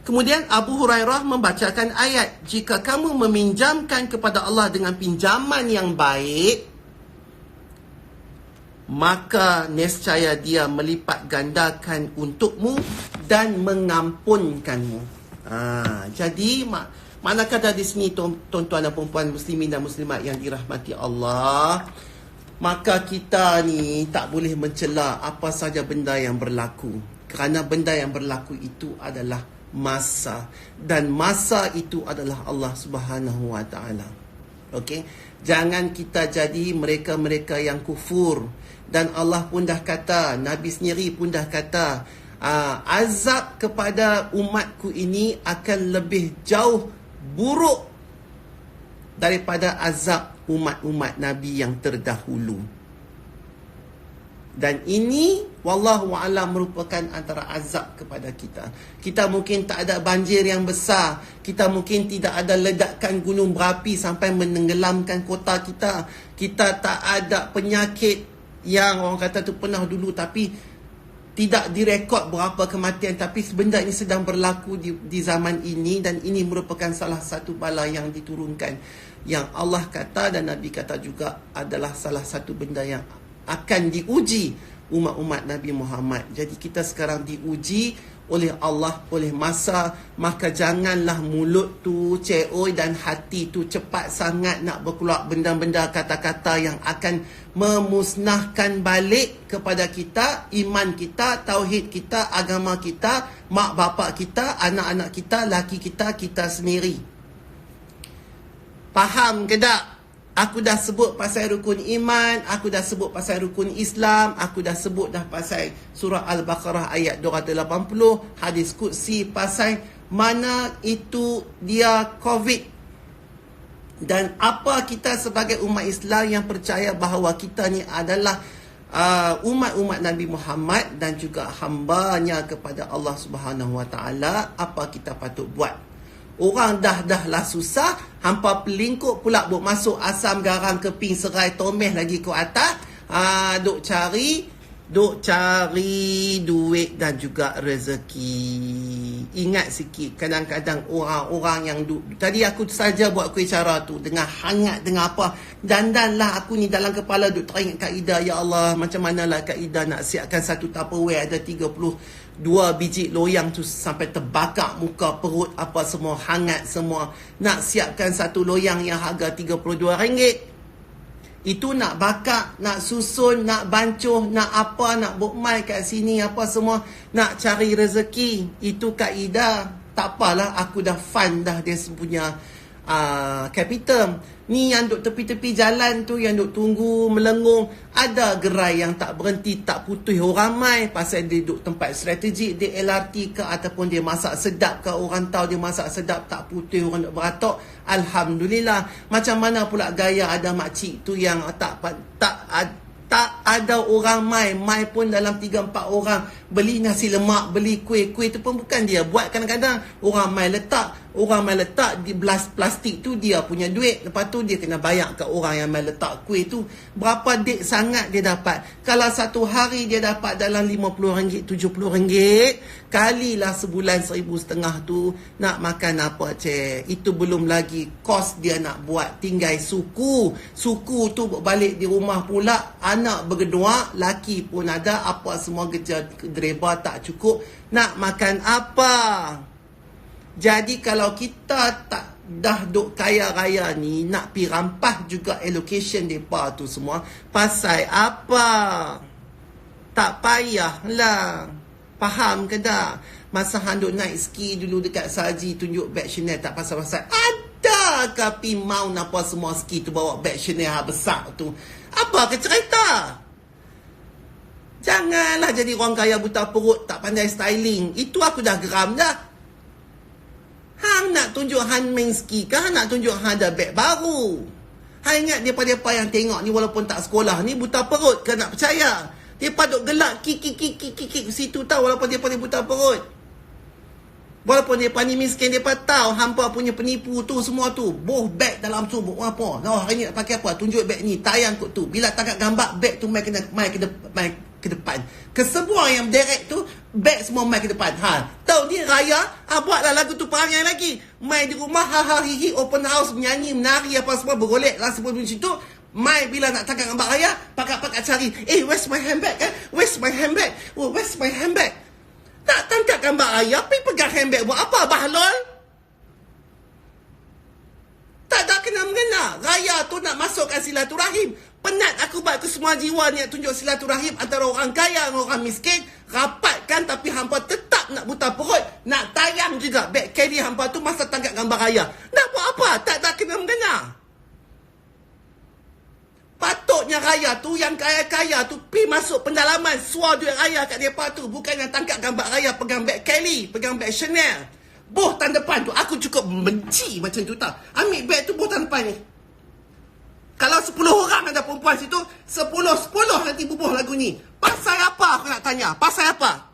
Speaker 1: Kemudian Abu Hurairah membacakan ayat, jika kamu meminjamkan kepada Allah dengan pinjaman yang baik, maka nescaya dia melipat gandakan untukmu dan mengampunkanmu. Jadi manakah di sini tuan-tuan dan puan-puan muslimin dan muslimat yang dirahmati Allah, maka kita ni tak boleh mencela apa saja benda yang berlaku. Kerana benda yang berlaku itu adalah masa. Dan masa itu adalah Allah Subhanahu wa ta'ala. Okey? Jangan kita jadi mereka-mereka yang kufur. Dan Allah pun dah kata, Nabi sendiri pun dah kata, azab kepada umatku ini akan lebih jauh buruk daripada azab umat-umat Nabi yang terdahulu. Dan ini wallahu a'lam merupakan antara azab kepada kita. Kita mungkin tak ada banjir yang besar, kita mungkin tidak ada ledakan gunung berapi sampai menenggelamkan kota kita. Kita tak ada penyakit yang orang kata tu pernah dulu tapi tidak direkod berapa kematian, tapi benda ini sedang berlaku di zaman ini, dan ini merupakan salah satu bala yang diturunkan, yang Allah kata dan Nabi kata juga adalah salah satu benda yang akan diuji umat-umat Nabi Muhammad. Jadi kita sekarang diuji oleh Allah, oleh masa. Maka janganlah mulut tu ceoi dan hati tu cepat sangat nak berkeluar benda-benda kata-kata yang akan memusnahkan balik kepada kita iman kita, tauhid kita, agama kita, mak bapak kita, anak-anak kita, laki kita, kita sendiri. Faham ke tak? Aku dah sebut pasal rukun iman, aku dah sebut pasal rukun Islam, aku dah sebut dah pasal surah Al-Baqarah ayat 280, hadis Qudsi pasal mana itu dia COVID. Dan apa kita sebagai umat Islam yang percaya bahawa kita ni adalah umat-umat Nabi Muhammad dan juga hambanya kepada Allah Subhanahu Wa Taala, apa kita patut buat? Orang dah lah susah, hampa pelingkup pula buat masuk asam garam keping serai tomeh lagi ke atas. Duk cari duit dan juga rezeki. Ingat sikit, kadang-kadang orang-orang yang tadi aku saja buat kuih cara tu dengan hangat, dengan apa, dandanlah aku ni dalam kepala duk teringat kaedah. Ya Allah, macam manalah kaedah nak siapkan satu Tupperware ada 32 biji loyang tu sampai terbakar muka, perut, apa semua hangat semua. Nak siapkan satu loyang yang harga RM32. Itu nak bakar, nak susun, nak bancuh, nak apa, nak bukmai kat sini apa semua, nak cari rezeki. Itu kaedah. Tak apalah, aku dah fund dah dia punya capital. Ni yang duk tepi-tepi jalan tu, yang duk tunggu melengung, ada gerai yang tak berhenti, tak putus orang ramai pasal dia duk tempat strategik, dia LRT ke ataupun dia masak sedap ke, orang tahu dia masak sedap, tak putus orang duk beratok. Alhamdulillah. Macam mana pula gaya ada makcik tu yang tak ada orang mai pun dalam 3-4 orang beli nasi lemak, beli kuih tu pun bukan dia buat. Kadang-kadang orang mai letak di belas plastik tu dia punya duit, lepas tu dia kena bayar ke orang yang mai letak kuih tu. Berapa dik sangat dia dapat? Kalau satu hari dia dapat dalam RM50, RM70, kalilah sebulan RM1,500 tu, nak makan apa cik? Itu belum lagi kos dia nak buat tinggal suku tu balik di rumah pula, anak bergedua, laki pun ada, apa semua kerja dereba tak cukup, nak makan apa? Jadi kalau kita tak dah duk kaya raya ni, nak pi rampas juga allocation mereka tu semua, pasal apa? Tak payahlah. Faham ke tak? Masa handuk naik ski dulu dekat Saji, tunjuk beg Chanel, tak pasal-pasal. Ada ke pi mau apa semua ski tu bawa beg Chanel besar tu? Apa ke cerita? Janganlah jadi orang kaya buta perut, tak pandai styling. Itu aku dah geram dah. Hang nak tunjuk Han main ski ke? Hang nak tunjuk Han ada beg baru? Hang ingat depa-depa yang tengok ni walaupun tak sekolah ni buta perut ke nak percaya? Depa duk gelak kik situ tahu walaupun depa ni buta perut. Walaupun depa ni miskin, depa tahu hampa punya penipu tu semua tu. Boh beg dalam tu buat apa? Oh, hari ni nak pakai apa? Tunjuk beg ni, tayang kot tu. Bila tangkap gambar beg tu mai ke depan. Kesemua yang direct tu beg semua mai ke depan. Tahu ni raya, buatlah lagu tu perangai lagi. Mai di rumah hihi open house, menyanyi, menari apa semua, bergolek lah semua di situ. Mai bila nak tangkap gambar raya, pakat-pakat cari, where's my handbag? Where's my handbag? Oh, where's my handbag? Tak tangkap gambar raya, pergi pegang handbag buat apa, bahlol? Tak ada kena-mengena. Raya tu nak masukkan silaturahim. Penat aku buat ke semua jiwa ni nak tunjuk silaturahim antara orang kaya dengan orang miskin. Rapatkan, tapi hampa tetap nak buta perut. Nak tayang juga beg carry hampa tu masa tangkap gambar raya. Nak buat apa? Tak ada kena-mengena. Patutnya raya tu, yang kaya-kaya tu pi masuk pendalaman, suar duit raya kat mereka tu. Bukan yang tangkap gambar raya pegang beg Kelly, pegang beg Chanel. Boh tan depan tu, aku cukup benci macam tu tau. Ambil beg tu boh tan depan ni. Kalau 10 orang ada perempuan situ, 10 nanti bubuh lagu ni. Pasal apa aku nak tanya? Pasal apa?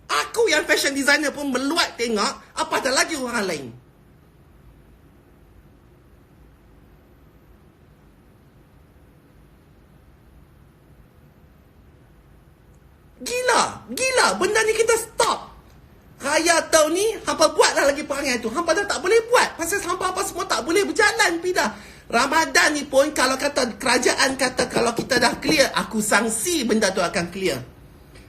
Speaker 1: Aku yang fashion designer pun meluat tengok, apatah lagi orang lain. Gila. Benda ni kita stop. Raya tahun ni, hampa buatlah lagi perangai tu. Hampa dah tak boleh buat. Pasal hampa apa semua tak boleh berjalan, pindah. Ramadan ni pun, kalau kata kerajaan kata kalau kita dah clear, aku sangsi benda tu akan clear.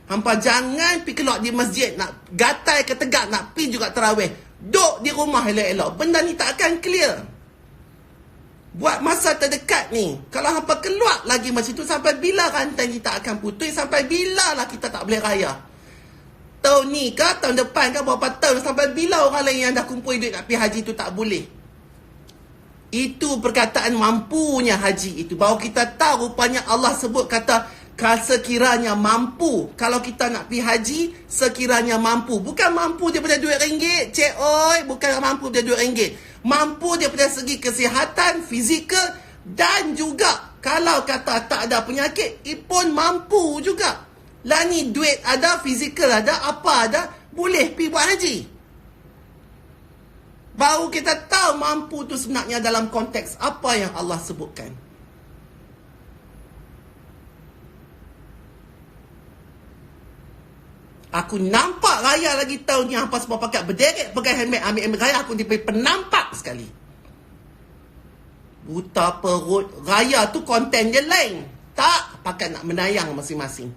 Speaker 1: Hampa jangan pergi keluar di masjid, nak gatai ke tegak, nak pergi juga tarawih. Duk di rumah elok-elok. Benda ni tak akan clear. Buat masa terdekat ni, kalau hampa keluar lagi macam tu, sampai bila rantai ni tak akan putus, sampai bila lah kita tak boleh raya. Tahun ni ke, tahun depan ke, berapa tahun, sampai bila orang lain yang dah kumpul duit nak pergi haji tu tak boleh. Itu perkataan mampunya haji itu. Bahawa kita tahu rupanya Allah sebut kata sekiranya mampu. Kalau kita nak pergi haji, sekiranya mampu. Bukan mampu daripada RM2, cik oi. Bukan mampu daripada RM2. Mampu daripada segi kesihatan, fizikal. Dan juga kalau kata tak ada penyakit, pun mampu juga. Lah ni duit ada, fizikal ada, apa ada, boleh pergi buat haji. Baru kita tahu mampu tu sebenarnya dalam konteks apa yang Allah sebutkan. Aku nampak raya lagi tahun ni, hampa semua pakai berderet, pakai helmet, ambil raya, aku dipergi penampak sekali. Buta perut. Raya tu konten dia lain. Tak pakai nak menayang masing-masing.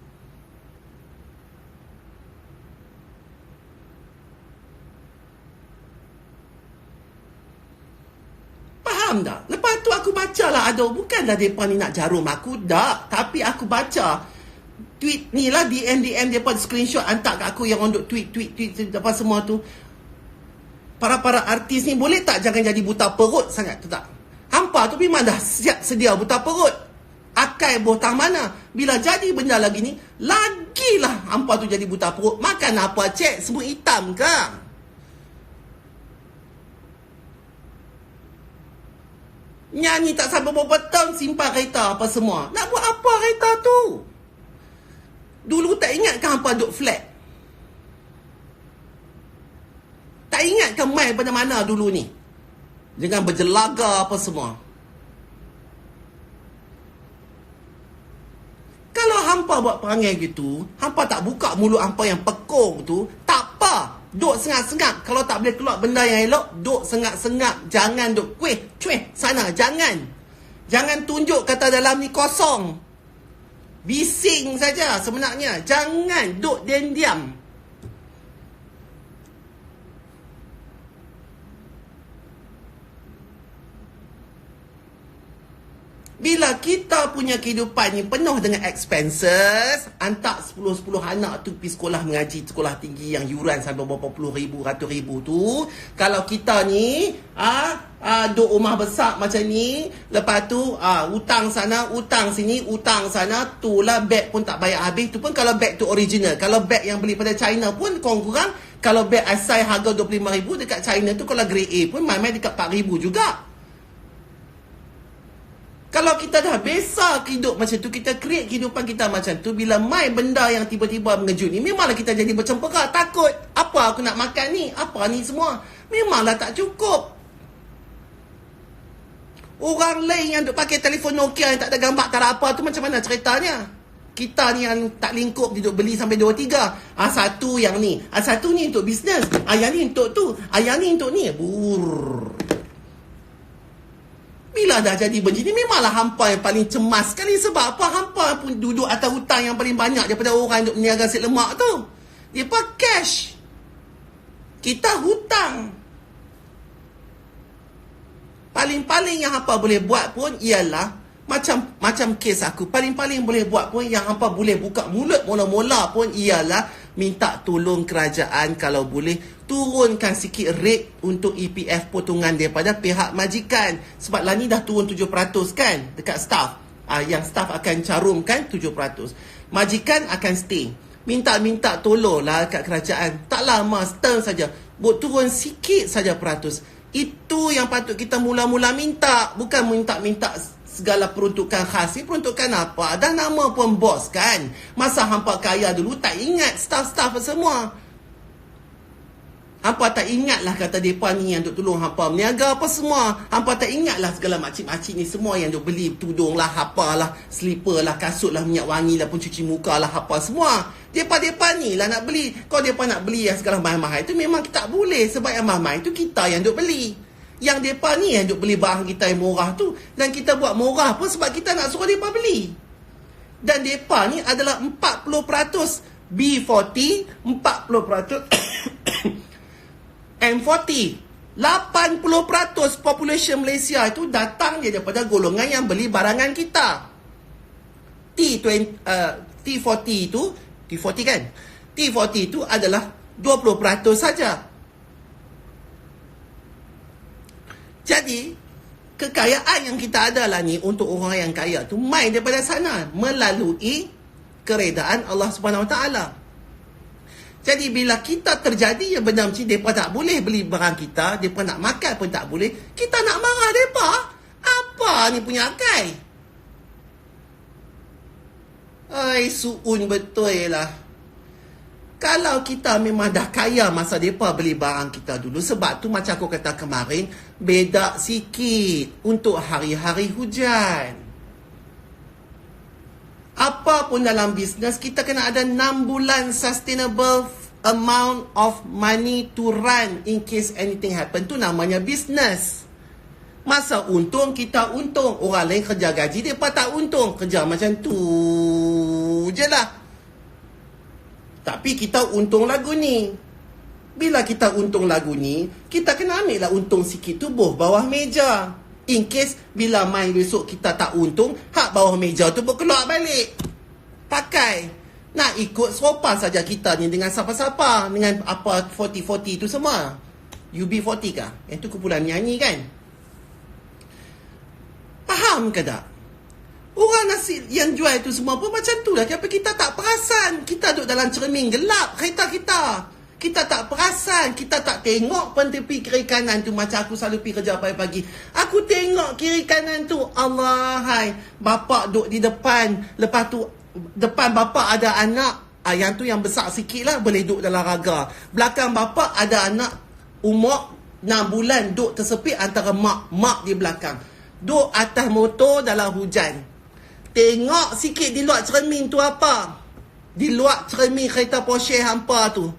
Speaker 1: Faham tak? Lepas tu aku baca lah, aduh, bukanlah mereka ni nak jarum aku, tak. Tapi aku baca tweet ni lah, DM mereka screenshot hantar kat aku yang untuk tweet apa semua tu. Para artis ni boleh tak jangan jadi buta perut sangat tu tak? Hampa tu memang dah siap sedia buta perut. Akai botang mana? Bila jadi benda lagi ni, lagilah hampa tu jadi buta perut. Makan apa cek? Semua hitam ke? Nyanyi tak sampai beberapa tahun, simpan kereta apa semua. Nak buat apa kereta tu? Dulu tak ingat ke hampa duduk flat? Tak ingat ke main mana-mana dulu ni? Dengan berjelaga apa semua. Kalau hampa buat perangai gitu, hampa tak buka mulut hampa yang pekong tu, tak apa. Duk sengap-sengap. Kalau tak boleh keluar benda yang elok, duk sengap-sengap. Jangan duk cuih sana. Jangan tunjuk kata dalam ni kosong. Bising saja sebenarnya. Jangan duk diam-diam. Bila kita punya kehidupan ni penuh dengan expenses, hantar 10 anak tu pergi sekolah mengaji, sekolah tinggi yang yuran sampai berapa puluh ribu, ratus ribu tu. Kalau kita ni duk rumah besar macam ni, lepas tu hutang sana, hutang sini, hutang sana, tu lah beg pun tak bayar habis. Tu pun kalau beg tu original. Kalau beg yang beli pada China pun kurang-kurang, kalau beg asal harga 25,000 dekat China tu, kalau grade A pun main-main dekat 4,000 juga. Kalau kita dah biasa hidup macam tu, kita create kehidupan kita macam tu, bila main benda yang tiba-tiba mengejut ni, memanglah kita jadi bercempaka, takut. Apa aku nak makan ni? Apa ni semua? Memanglah tak cukup. Orang lain yang duk pakai telefon Nokia yang tak ada gambar, tak ada apa tu, macam mana ceritanya? Kita ni yang tak lingkup, dia duk beli sampai 2-3. Satu yang ni. Satu ni untuk bisnes. Yang ni untuk tu. Yang ni untuk ni. Bila dah jadi begini, memanglah hampa yang paling cemas sekali. Sebab apa? Hampa pun duduk atas hutang yang paling banyak daripada orang yang duk meniaga nasi lemak tu. Dia pun cash. Kita hutang. Paling-paling yang hampa boleh buat pun ialah macam kes aku. Paling-paling boleh buat pun, yang hampa boleh buka mulut mula-mula pun ialah minta tolong kerajaan kalau boleh turunkan sikit rate untuk EPF potongan daripada pihak majikan. Sebab lah ni dah turun 7% kan dekat staff. Yang staff akan carumkan 7%. Majikan akan stay. Minta tolonglah kat kerajaan. Tak lama, setahun saja. Buat turun sikit saja peratus. Itu yang patut kita mula-mula minta. Bukan minta segala peruntukan khas ni peruntukan apa? Dah nama pun bos kan. Masa hampa kaya dulu tak ingat staff-staff semua. Hampa tak ingat lah kata mereka ni yang duk tolong hampa meniaga apa semua. Hampa tak ingat lah segala makcik-makcik ni semua yang duk beli tudung lah, apa lah, slipper lah, kasut lah, minyak wangi lah, pun cuci muka lah, apa semua. Mereka ni lah nak beli. Kalau mereka nak beli yang segala mahal-mahal itu memang kita tak boleh. Sebab yang mahal itu kita yang duk beli. Yang mereka ni yang duk beli barang kita yang murah tu. Dan kita buat murah pun sebab kita nak suruh mereka beli. Dan mereka ni adalah 40% B40, 40% M40. 80% population Malaysia itu datang dia daripada golongan yang beli barangan kita. T40 itu, T40 kan? T40 itu adalah 20% saja. Jadi, kekayaan yang kita ada lah ni untuk orang yang kaya tu main daripada sana melalui keredaan Allah Subhanahu Wa Taala. Jadi bila kita terjadi yang benda macam mereka tak boleh beli barang kita, mereka nak makan pun tak boleh, kita nak marah mereka. Apa ni punya akal? Ai, suun betul lah. Kalau kita memang dah kaya masa mereka beli barang kita dulu, sebab tu macam aku kata kemarin, beda sikit untuk hari-hari hujan. Apa pun dalam bisnes, kita kena ada 6 bulan sustainable amount of money to run in case anything happen. Tu namanya bisnes. Masa untung, kita untung. Orang lain kerja gaji, mereka tak untung. Kerja macam tu je lah. Tapi kita untung lagu ni. Bila kita untung lagu ni, kita kena ambil lah untung sikit tu bawah meja. In case bila main besok kita tak untung, hak bawah meja tu berkeluar balik. Pakai. Nak ikut sopan saja kita ni dengan siapa-siapa. Dengan apa 40-40 tu semua. UB40 kah? Yang tu kumpulan nyanyi kan? Faham ke tak? Orang nasi yang jual tu semua pun macam tu lah. Kenapa kita tak perasan? Kita duduk dalam cermin gelap kereta kita. Kita tak perasan, kita tak tengok pun tepi kiri kanan tu. Macam aku selalu pergi kerja pagi-pagi, aku tengok kiri kanan tu, Allah hai, bapak duduk di depan. Lepas tu depan bapak ada anak, yang tu yang besar sikit lah, boleh duduk dalam raga. Belakang bapak ada anak umur 6 bulan, duduk tersepit antara mak di belakang. Duduk atas motor dalam hujan. Tengok sikit di luar cermin tu apa. Di luar cermin kereta Porsche hampa tu,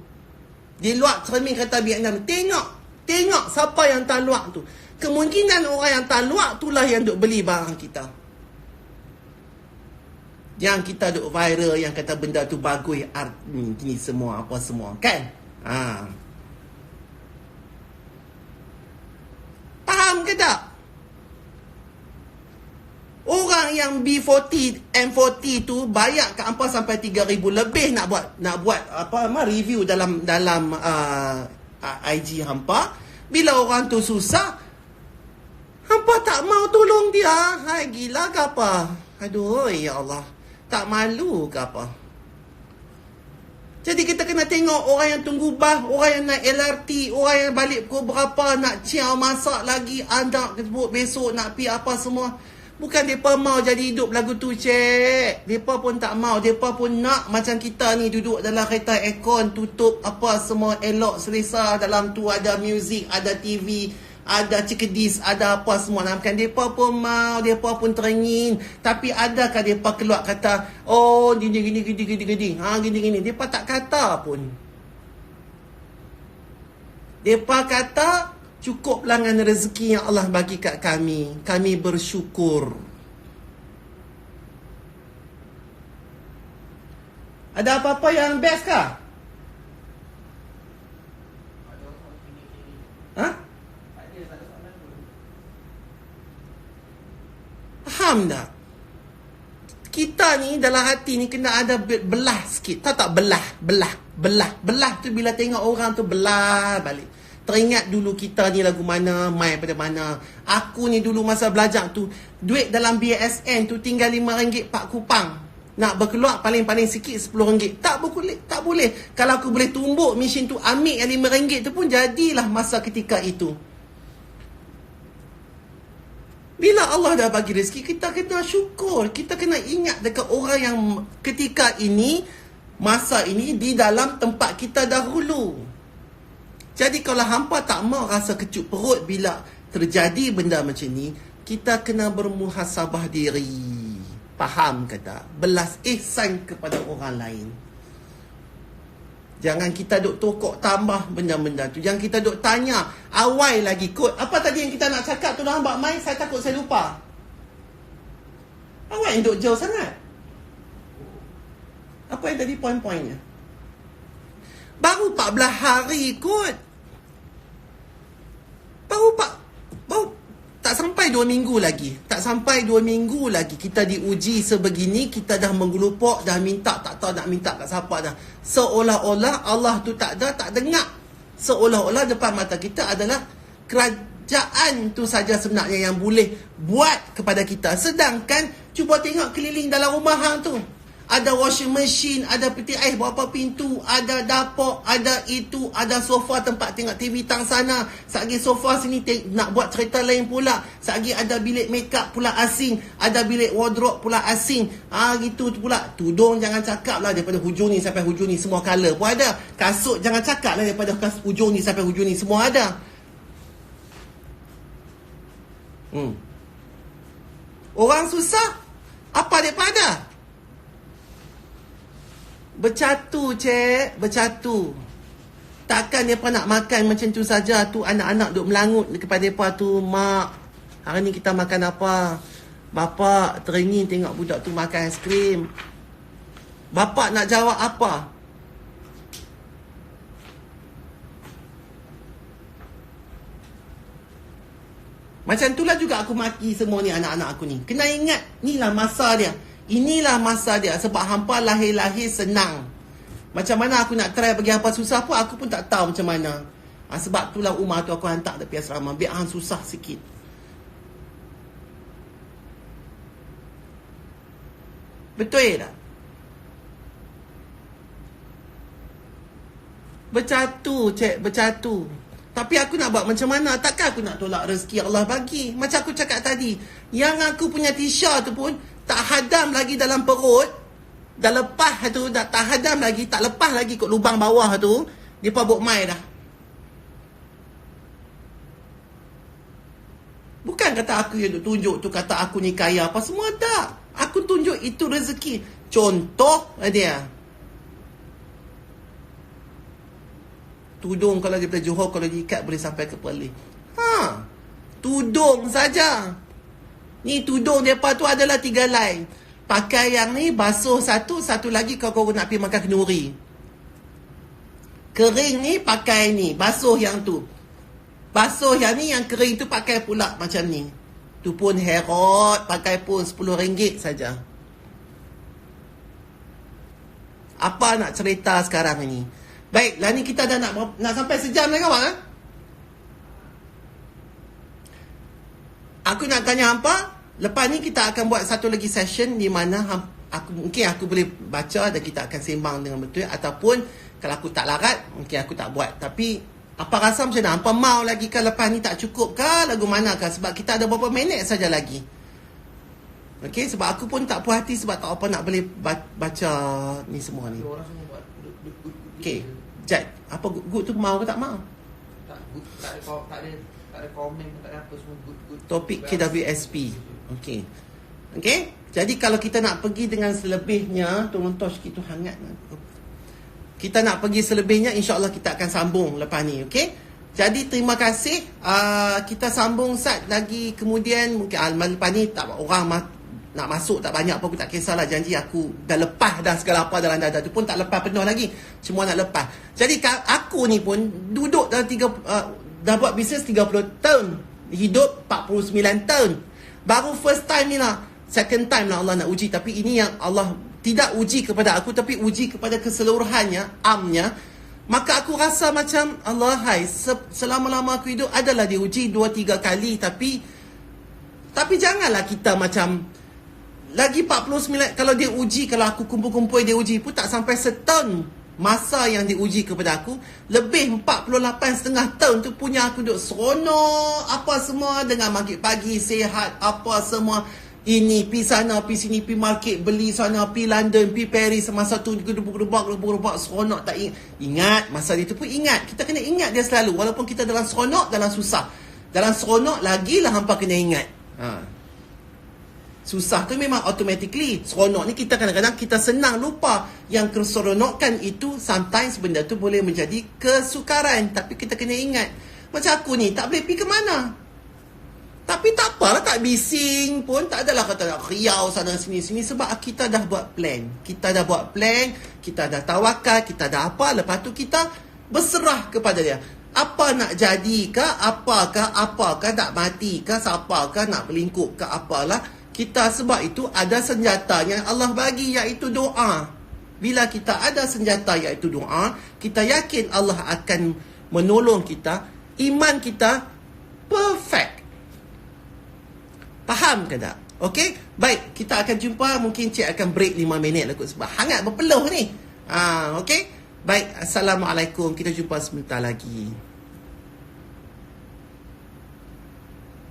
Speaker 1: di luar cermin kereta Vietnam. Tengok siapa yang tak luar tu. Kemungkinan orang yang tak luar itulah yang duk beli barang kita. Yang kita duk viral, yang kata benda tu bagus, art ni semua, apa semua, kan? Faham ke tak? Orang yang B40, M40 tu bayar ke hampa sampai 3,000 lebih nak buat apa review dalam IG hampa. Bila orang tu susah, hampa tak mau tolong dia. Hai, gila ke apa? Aduh, ya Allah. Tak malu ke apa? Jadi kita kena tengok orang yang tunggu bas, orang yang naik LRT, orang yang balik pukul berapa, nak ciao masak lagi, anak besok nak pi apa semua. Bukan mereka mau jadi hidup lagu tu, cik. Mereka pun tak mau. Mereka pun nak macam kita ni duduk dalam kereta aircon, tutup apa semua elok selesa. Dalam tu ada muzik, ada TV, ada cikedis, ada apa semua. Nampak mereka pun mau, mereka pun teringin. Tapi adakah mereka keluar kata, oh gini. Gini. Mereka tak kata pun. Mereka kata, cukuplah dengan rezeki yang Allah bagi kat kami. Kami bersyukur. Ada apa-apa yang best kah? Ha? Faham tak? Kita ni dalam hati ni kena ada belah sikit. Tahu tak belah? Belah tu bila tengok orang tu belah balik. Teringat dulu kita ni lagu mana, main pada mana. Aku ni dulu masa belajar tu, duit dalam BSN tu tinggal RM5 4 kupang. Nak berkeluar paling-paling sikit RM10. Tak boleh. Kalau aku boleh tumbuk mesin tu, ambil yang RM5 tu pun jadilah masa ketika itu. Bila Allah dah bagi rezeki, kita kena syukur. Kita kena ingat dekat orang yang ketika ini, masa ini di dalam tempat kita dahulu. Jadi kalau hampa tak mau rasa kecut perut bila terjadi benda macam ni, kita kena bermuhasabah diri. Faham ke tak? Belas ihsan kepada orang lain. Jangan kita duk tokok tambah benda-benda tu. Jangan kita duk tanya awal lagi kot. Apa tadi yang kita nak cakap tu dah hamba main, saya takut saya lupa. Awal yang duk jauh sangat. Apa yang tadi poin-poinnya? Baru 14 hari kot. Baru tak sampai 2 minggu lagi. Tak sampai 2 minggu lagi kita diuji sebegini, kita dah menggelupok, dah minta, tak tahu nak minta kat siapa dah. Seolah-olah Allah tu tak ada, tak dengar. Seolah-olah depan mata kita adalah kerajaan tu saja sebenarnya yang boleh buat kepada kita. Sedangkan cuba tengok keliling dalam rumah hang tu. Ada washing machine, ada peti ais berapa pintu, ada dapur, ada itu, ada sofa tempat tengok TV tang sana. Sagi sofa sini nak buat cerita lain pula. Sagi ada bilik makeup pula asing, ada bilik wardrobe pula asing. Gitu tu pula. Tudung jangan cakap lah daripada hujung ni sampai hujung ni semua color pun ada. Kasut jangan cakap lah daripada hujung ni sampai hujung ni semua ada. Orang susah, apa daripada? Bercatu, cik. Bercatu. Takkan mereka nak makan macam tu saja. Tu anak-anak duk melangut kepada mereka tu. Mak, hari ni kita makan apa? Bapa teringin tengok budak tu makan aiskrim. Bapa nak jawab apa? Macam itulah juga aku maki semua ni anak-anak aku ni. Kena ingat, inilah masa dia. Inilah masa dia. Sebab hampa lahir-lahir senang. Macam mana aku nak try bagi hampa susah pun, aku pun tak tahu macam mana. Sebab itulah Umar tu aku hantar tepi asrama. Biar hang susah sikit. Betul tak? Bercatu, cik. Bercatu. Tapi aku nak buat macam mana? Takkan aku nak tolak rezeki Allah bagi. Macam aku cakap tadi. Yang aku punya tisha tu pun tak hadam lagi dalam perut. Dah lepas tu, dah tak hadam lagi, tak lepas lagi kot lubang bawah tu. Dia pun buat mai dah. Bukan kata aku yang tunjuk tu, kata aku ni kaya apa semua, tak. Aku tunjuk itu rezeki. Contoh dia. Tudung kalau daripada Johor, kalau diikat boleh sampai ke Perlis. Tudung saja. Ni tudung mereka tu adalah 3 line. Pakai yang ni, basuh satu, satu lagi kau nak pergi makan kenduri. Kering ni pakai ni, basuh yang tu. Basuh yang ni, yang kering tu pakai pula macam ni. Tu pun herot, pakai pun RM10 saja. Apa nak cerita sekarang ni? Baiklah, ni kita dah nak sampai sejam lagi kawan. Aku nak tanya hampa. Lepas ni kita akan buat satu lagi session di mana mungkin aku boleh baca dan kita akan sembang dengan betul. Ataupun kalau aku tak larat, mungkin aku tak buat. Tapi apa rasa macam mana? Hampa mau lagi ke lepas ni tak cukup ke? Lagu mana ke? Sebab kita ada beberapa minit saja lagi. Okey, sebab aku pun tak puas hati sebab tak apa nak boleh baca ni semua ni. Okey, Jad, apa good tu mau ke tak mau?
Speaker 2: Tak ada komen, tak ada apa, semua good.
Speaker 1: Topik KWSP. Okey. Okey. Jadi kalau kita nak pergi dengan selebihnya, tolong tosh kita hangat. Kita nak pergi selebihnya, insya-Allah kita akan sambung lepas ni, okey? Jadi terima kasih. Kita sambung sat lagi kemudian, mungkin lepas ni tak orang nak masuk tak banyak apa, aku tak kisahlah. Janji aku dah lepas dah segala apa dalam dada tu pun tak lepas penuh lagi. Semua nak lepas. Jadi aku ni pun duduk dalam dah buat bisnes 30 tahun. Hidup 49 tahun. Baru first time ni lah. Second time lah Allah nak uji. Tapi ini yang Allah tidak uji kepada aku, tapi uji kepada keseluruhannya, amnya. Maka aku rasa macam Allah, selama-lama aku hidup adalah diuji 2-3 kali. Tapi janganlah kita macam lagi 49. Kalau dia uji, kalau aku kumpul-kumpul dia uji pun tak sampai setahun masa yang diuji kepada aku, lebih 48,5 tahun tu punya aku duduk seronok apa semua dengan maghrib pagi, sihat, apa semua. Ini, pi sana, pi sini, pi market, beli sana, pi London, pi Paris. Masa tu gedebuk-gedebuk, seronok tak ingat. Masa itu pun ingat. Kita kena ingat dia selalu. Walaupun kita dalam seronok, dalam susah. Dalam seronok, lagilah hampa kena ingat. Susah tu memang automatically. Seronok ni kita kadang-kadang kita senang lupa. Yang keseronokan itu, sometimes benda tu boleh menjadi kesukaran. Tapi kita kena ingat. Macam aku ni, tak boleh pergi ke mana. Tapi tak apalah, tak bising pun, tak adalah kata nak riau sana sini sebab kita dah buat plan. Kita dah buat plan, kita dah tawakal, kita dah apa, lepas tu kita berserah kepada dia. Apa nak jadi ke, apakah nak mati ke, siapakah nak berlingkup ke, apalah. Kita sebab itu ada senjata yang Allah bagi, iaitu doa. Bila kita ada senjata iaitu doa, kita yakin Allah akan menolong kita. Iman kita perfect. Faham ke tak? Okey? Baik, kita akan jumpa. Mungkin Cik akan break 5 minit lah kot, sebab hangat berpeluh ni. Okey? Baik, Assalamualaikum. Kita jumpa sebentar lagi.